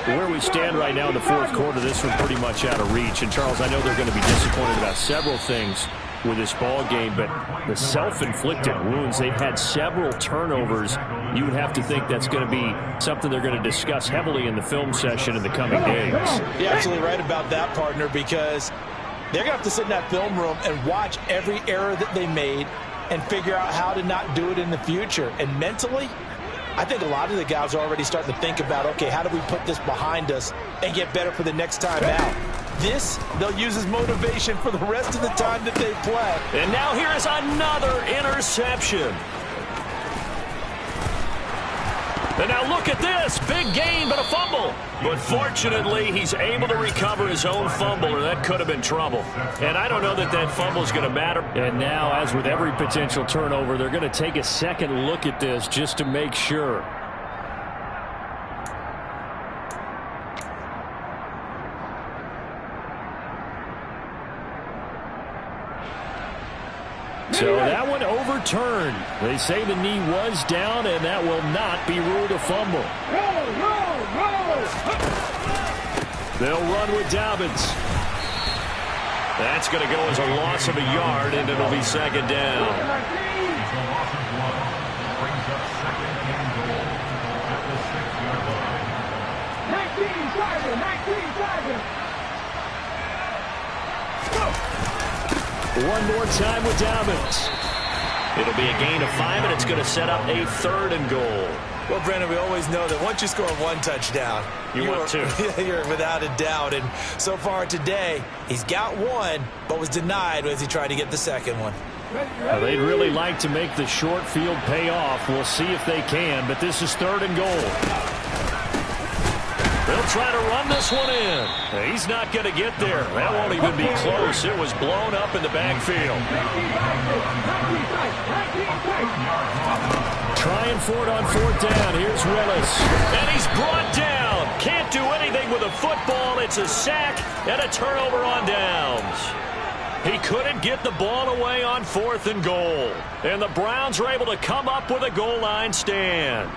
Where we stand right now in the fourth quarter, this one pretty much out of reach. And, Charles, I know they're going to be disappointed about several things with this ball game, but the self-inflicted wounds, they've had several turnovers. You would have to think that's going to be something they're going to discuss heavily in the film session in the coming days. You're absolutely right about that, partner, because they're going to have to sit in that film room and watch every error that they made and figure out how to not do it in the future. And mentally, I think a lot of the guys are already starting to think about, okay, how do we put this behind us and get better for the next time out? This, they'll use as motivation for the rest of the time that they play. And now here is another interception. And now look at this. Big gain, but a fumble. But fortunately, he's able to recover his own fumble, or that could have been trouble. And I don't know that that fumble is going to matter. And now, as with every potential turnover, they're going to take a second look at this just to make sure. So that one overturned. They say the knee was down, and that will not be ruled a fumble. They'll run with Dobbins. That's going to go as a loss of a yard, and it'll be second down. It's a loss of 1. Brings up second and goal at the 6-yard line. 19 Tiger, 19 Tiger. One more time with Dobbins. It'll be a gain of 5, and it's going to set up a 3rd and goal. Well, Brandon, we always know that once you score 1 touchdown, want 2. You're without a doubt. And so far today, he's got 1, but was denied as he tried to get the second one. Well, they'd really like to make the short field pay off. We'll see if they can, but this is 3rd and goal. They'll try to run this one in. He's not going to get there. That won't even be close. It was blown up in the backfield. Trying for it on 4th down. Here's Willis. And he's brought down. Can't do anything with a football. It's a sack and a turnover on downs. He couldn't get the ball away on 4th and goal. And the Browns are able to come up with a goal line stand.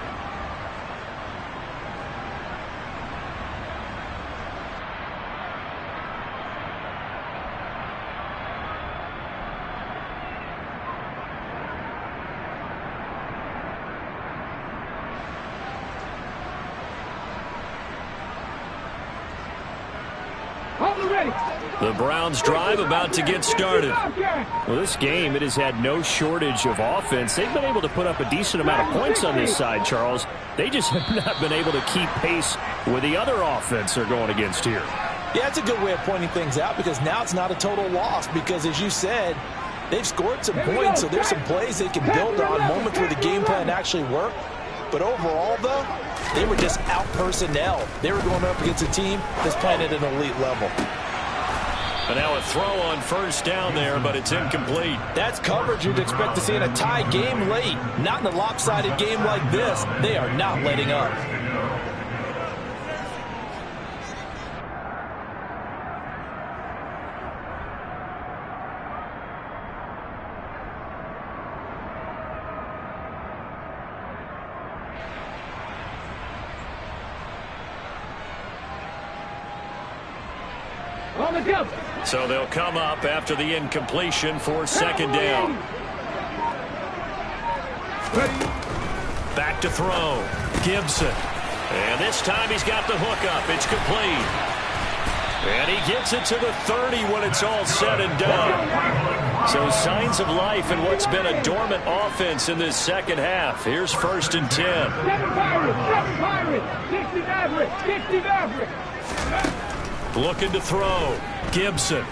The Browns drive about to get started. Well, this game, it has had no shortage of offense. They've been able to put up a decent amount of points on this side, Charles. They just have not been able to keep pace with the other offense they're going against here. Yeah, it's a good way of pointing things out because now it's not a total loss because, as you said, they've scored some points, so there's some plays they can build on, moments where the game plan actually worked. But overall, though, they were just out-personnel. They were going up against a team that's playing at an elite level. And now a throw on 1st down there, but it's incomplete. That's coverage you'd expect to see in a tie game late. Not in a lopsided game like this. They are not letting up. So they'll come up after the incompletion for 2nd down. Back to throw. Gibson. And this time he's got the hook up. It's complete. And he gets it to the 30 when it's all said and done. So signs of life in what's been a dormant offense in this second half. Here's 1st and 10. 7 Pirates, 60 Mavericks, 60 Mavericks. Looking to throw. Gibson.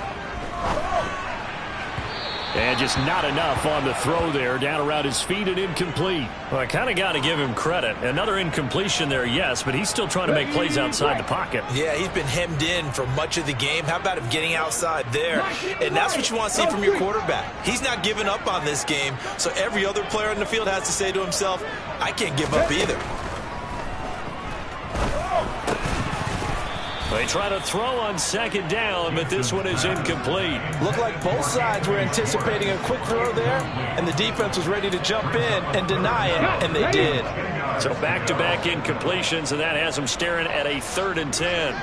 And just not enough on the throw there. Down around his feet and incomplete. Well, I kind of got to give him credit. Another incompletion there, yes, but he's still trying to make plays outside the pocket. Yeah, he's been hemmed in for much of the game. How about him getting outside there? And that's what you want to see from your quarterback. He's not giving up on this game, so every other player in the field has to say to himself, I can't give up either. They try to throw on 2nd down, but this one is incomplete. Looked like both sides were anticipating a quick throw there, and the defense was ready to jump in and deny it, and they did. So back-to-back incompletions, and that has them staring at a 3rd and 10.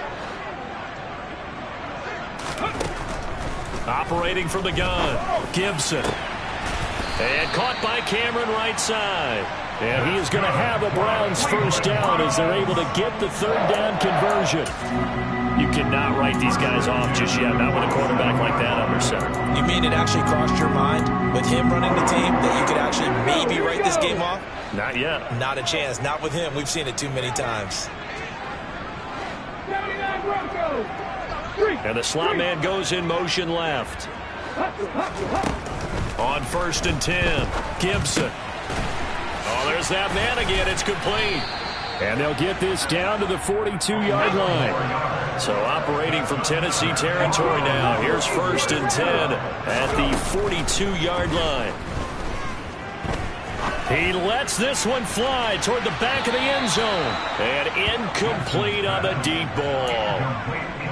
Operating from the gun, Gibson. And caught by Cameron right side. And he is going to have a Browns 1st down as they're able to get the 3rd down conversion. You cannot write these guys off just yet, not with a quarterback like that under center. You mean it actually crossed your mind with him running the team that you could actually maybe write this game off? Not yet. Not a chance. Not with him. We've seen it too many times. 79 Broncos. And the slot man goes in motion left. On 1st and 10, Gibson. Oh, there's that man again. It's complete. And they'll get this down to the 42-yard line. So operating from Tennessee territory now. Here's 1st and 10 at the 42-yard line. He lets this one fly toward the back of the end zone. And incomplete on the deep ball.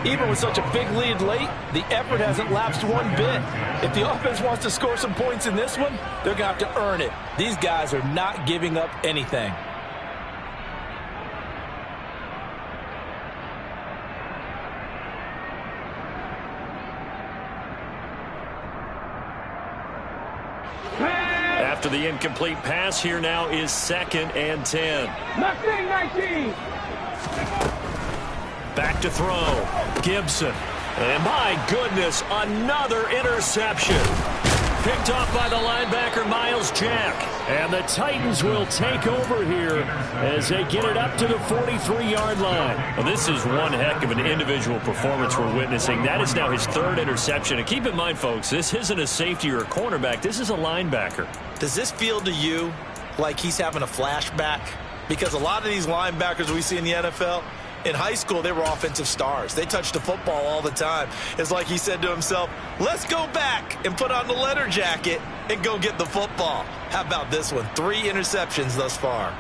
Even with such a big lead late, the effort hasn't lapsed one bit. If the offense wants to score some points in this one, they're going to have to earn it. These guys are not giving up anything. After the incomplete pass, here now is 2nd and 10. Left wing 19. Back to throw. Gibson. And my goodness, another interception. Picked off by the linebacker, Miles Jack. And the Titans will take over here as they get it up to the 43-yard line. Well, this is one heck of an individual performance we're witnessing. That is now his 3rd interception. And keep in mind, folks, this isn't a safety or a cornerback. This is a linebacker. Does this feel to you like he's having a flashback? Because a lot of these linebackers we see in the NFL, in high school, they were offensive stars. They touched the football all the time. It's like he said to himself, let's go back and put on the leather jacket and go get the football. How about this one? 3 interceptions thus far.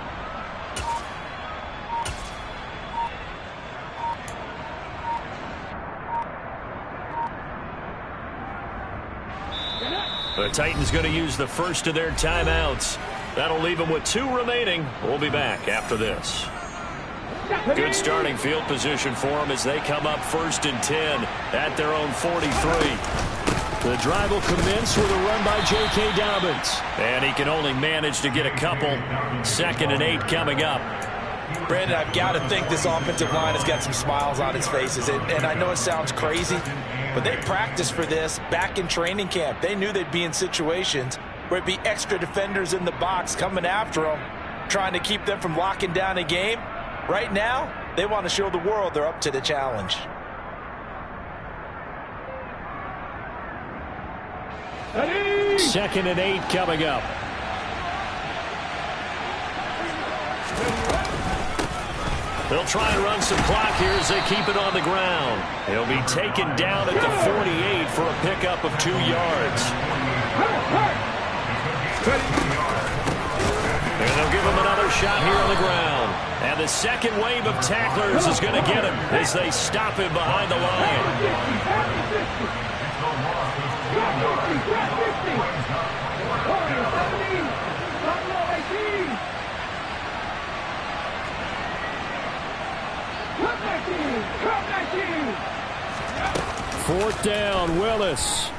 The Titans going to use the first of their timeouts. That'll leave them with 2 remaining. We'll be back after this. Good starting field position for them as they come up 1st and 10 at their own 43. The drive will commence with a run by J.K. Dobbins. And he can only manage to get a couple. 2nd and 8 coming up. Brandon, I've got to think this offensive line has got some smiles on its faces. And I know it sounds crazy, but they practiced for this back in training camp. They knew they'd be in situations where it'd be extra defenders in the box coming after them, trying to keep them from locking down a game. Right now, they want to show the world they're up to the challenge. Second and 8 coming up. They'll try and run some clock here as they keep it on the ground. He'll be taken down at the 48 for a pickup of 2 yards. And they'll give him another shot here on the ground. And the second wave of tacklers is going to get him as they stop him behind the line. Fourth down, Willis.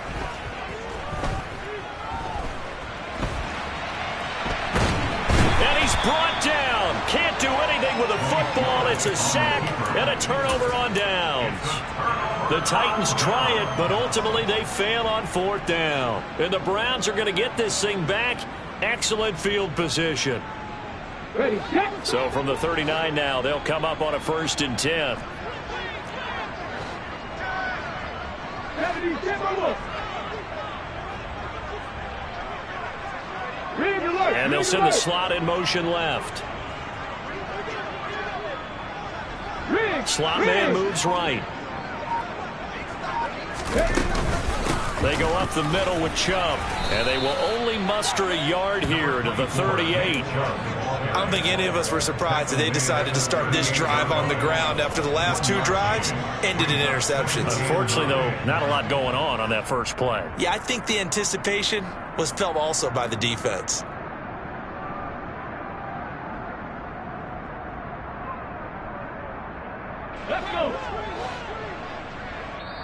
And he's brought down. Can't do anything with a football. It's a sack and a turnover on downs. The Titans try it, but ultimately they fail on 4th down. And the Browns are going to get this thing back. Excellent field position. So from the 39 now, they'll come up on a 1st and 10. And they'll send the slot in motion left. Slot man moves right. They go up the middle with Chubb, and they will only muster a yard here to the 38. I don't think any of us were surprised that they decided to start this drive on the ground after the last 2 drives ended in interceptions. Unfortunately, though, not a lot going on that first play. Yeah, I think the anticipation was felt also by the defense. Let's go.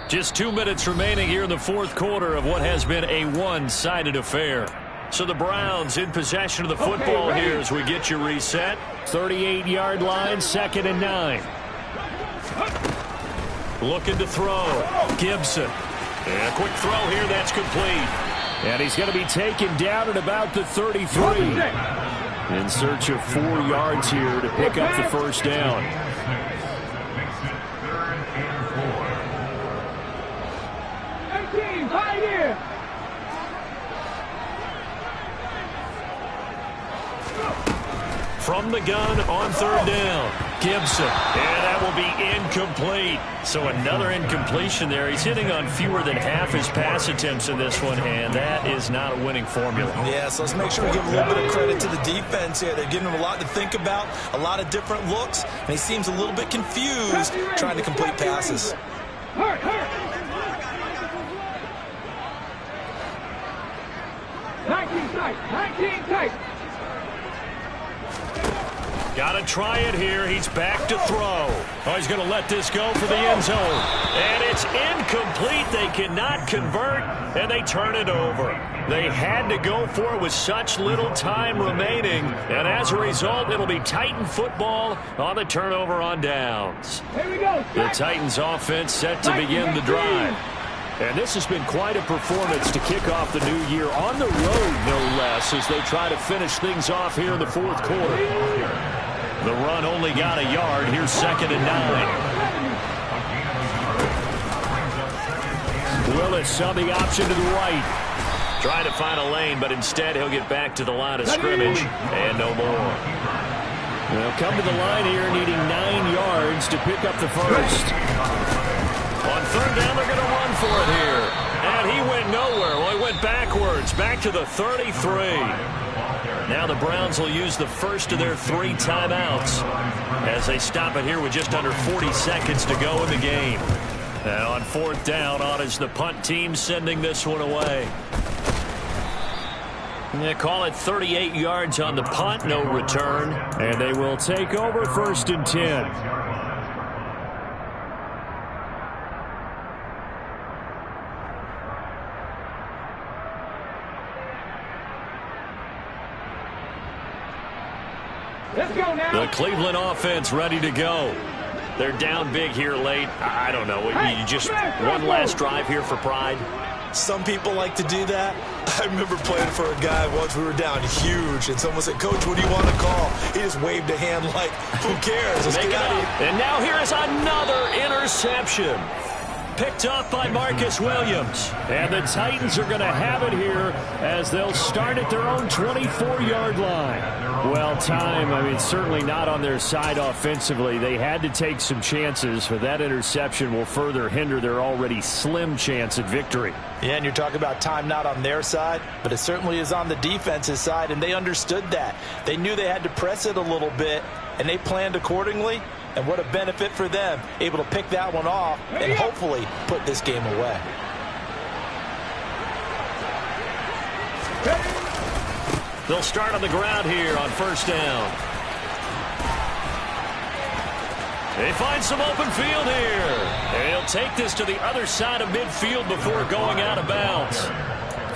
Just 2 minutes remaining here in the 4th quarter of what has been a one-sided affair. So the Browns in possession of the football here as we get you reset. 38-yard line, 2nd and 9. Looking to throw. Gibson. And a quick throw here, that's complete. And he's going to be taken down at about the 33. In search of 4 yards here to pick up the first down. From the gun on 3rd down. Gibson. And that will be incomplete. So another incompletion there. He's hitting on fewer than half his pass attempts in this one, and that is not a winning formula. Yeah, so let's make sure we give a little bit of credit to the defense here. They're giving him a lot to think about, a lot of different looks, and he seems a little bit confused trying to complete passes. 19 tight. 19 tight. Got to try it here. He's back to throw. Oh, he's going to let this go for the end zone. And it's incomplete. They cannot convert, and they turn it over. They had to go for it with such little time remaining. And as a result, it'll be Titan football on the turnover on downs. Here we go. The Titans offense set to begin the drive. And this has been quite a performance to kick off the new year on the road, no less, as they try to finish things off here in the fourth quarter. The run only got a yard. Here's 2nd and 9. Willis on the option to the right. Trying to find a lane, but instead he'll get back to the line of scrimmage and no more. They'll come to the line here needing 9 yards to pick up the first. On 3rd down, they're going to run for it here. And he went nowhere. Well, he went backwards, back to the 33. Now the Browns will use the first of their 3 timeouts as they stop it here with just under 40 seconds to go in the game. And on 4th down, on is the punt team sending this one away. And they call it 38 yards on the punt, no return. And they will take over 1st and 10. Let's go now. The Cleveland offense ready to go. They're down big here late. I don't know. You just one last drive here for pride. Some people like to do that. I remember playing for a guy once. We were down huge, and someone said, "Coach, what do you want to call?" He just waved a hand like, "Who cares? Let's get out of here." And now here is another interception. Picked up by Marcus Williams. And the Titans are going to have it here as they'll start at their own 24-yard line. Well, certainly not on their side offensively. They had to take some chances, but that interception will further hinder their already slim chance at victory. Yeah, and you're talking about time not on their side, but it certainly is on the defense's side, and they understood that. They knew they had to press it a little bit, and they planned accordingly. And what a benefit for them, able to pick that one off and hopefully put this game away. They'll start on the ground here on 1st down. They find some open field here. And he'll take this to the other side of midfield before going out of bounds.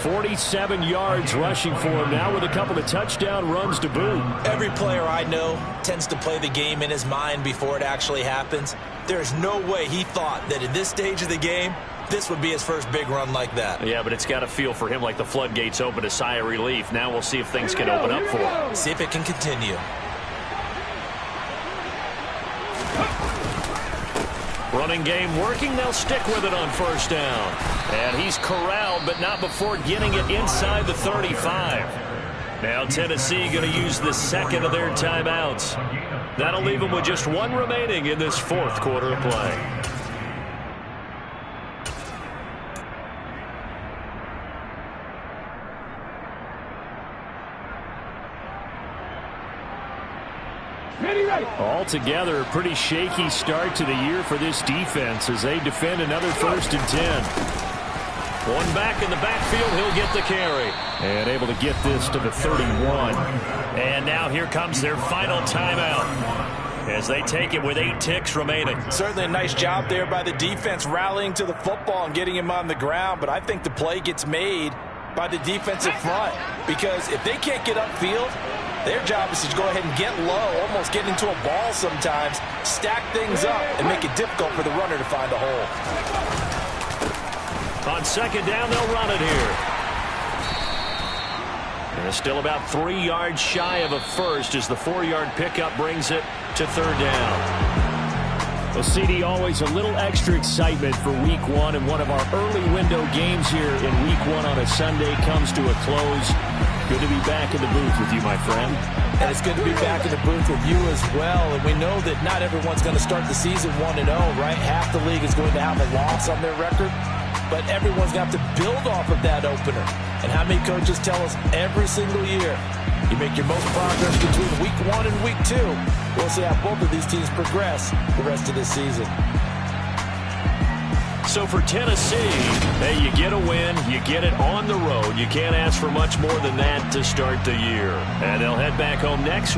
47 yards rushing for him now with a couple of touchdown runs to boot. Every player I know tends to play the game in his mind before it actually happens. There's no way he thought that at this stage of the game, this would be his first big run like that. Yeah, but it's got to feel for him like the floodgates open, a sigh of relief. Now we'll see if things can open up for him. See if it can continue. Running game working. They'll stick with it on 1st down. And he's corralled, but not before getting it inside the 35. Now Tennessee going to use the 2nd of their timeouts. That'll leave them with just 1 remaining in this 4th quarter of play. Altogether, a pretty shaky start to the year for this defense as they defend another 1st and 10. One back in the backfield, he'll get the carry. And able to get this to the 31. And now here comes their final timeout as they take it with 8 ticks remaining. Certainly a nice job there by the defense rallying to the football and getting him on the ground, but I think the play gets made by the defensive front because if they can't get upfield, their job is to go ahead and get low, almost get into a ball sometimes, stack things up, and make it difficult for the runner to find a hole. On 2nd down, they'll run it here. And it's still about 3 yards shy of a first as the 4-yard pickup brings it to 3rd down. Well, CD, always a little extra excitement for Week 1, and one of our early window games here in Week 1 on a Sunday comes to a close. Good to be back in the booth with you, my friend. And it's good to be back in the booth with you as well. And we know that not everyone's going to start the season 1-0, right? Half the league is going to have a loss on their record. But everyone's going to have to build off of that opener. And how many coaches tell us every single year, you make your most progress between Week 1 and Week 2. We'll see how both of these teams progress the rest of this season. So for Tennessee, hey, you get a win, you get it on the road. You can't ask for much more than that to start the year. And they'll head back home next week.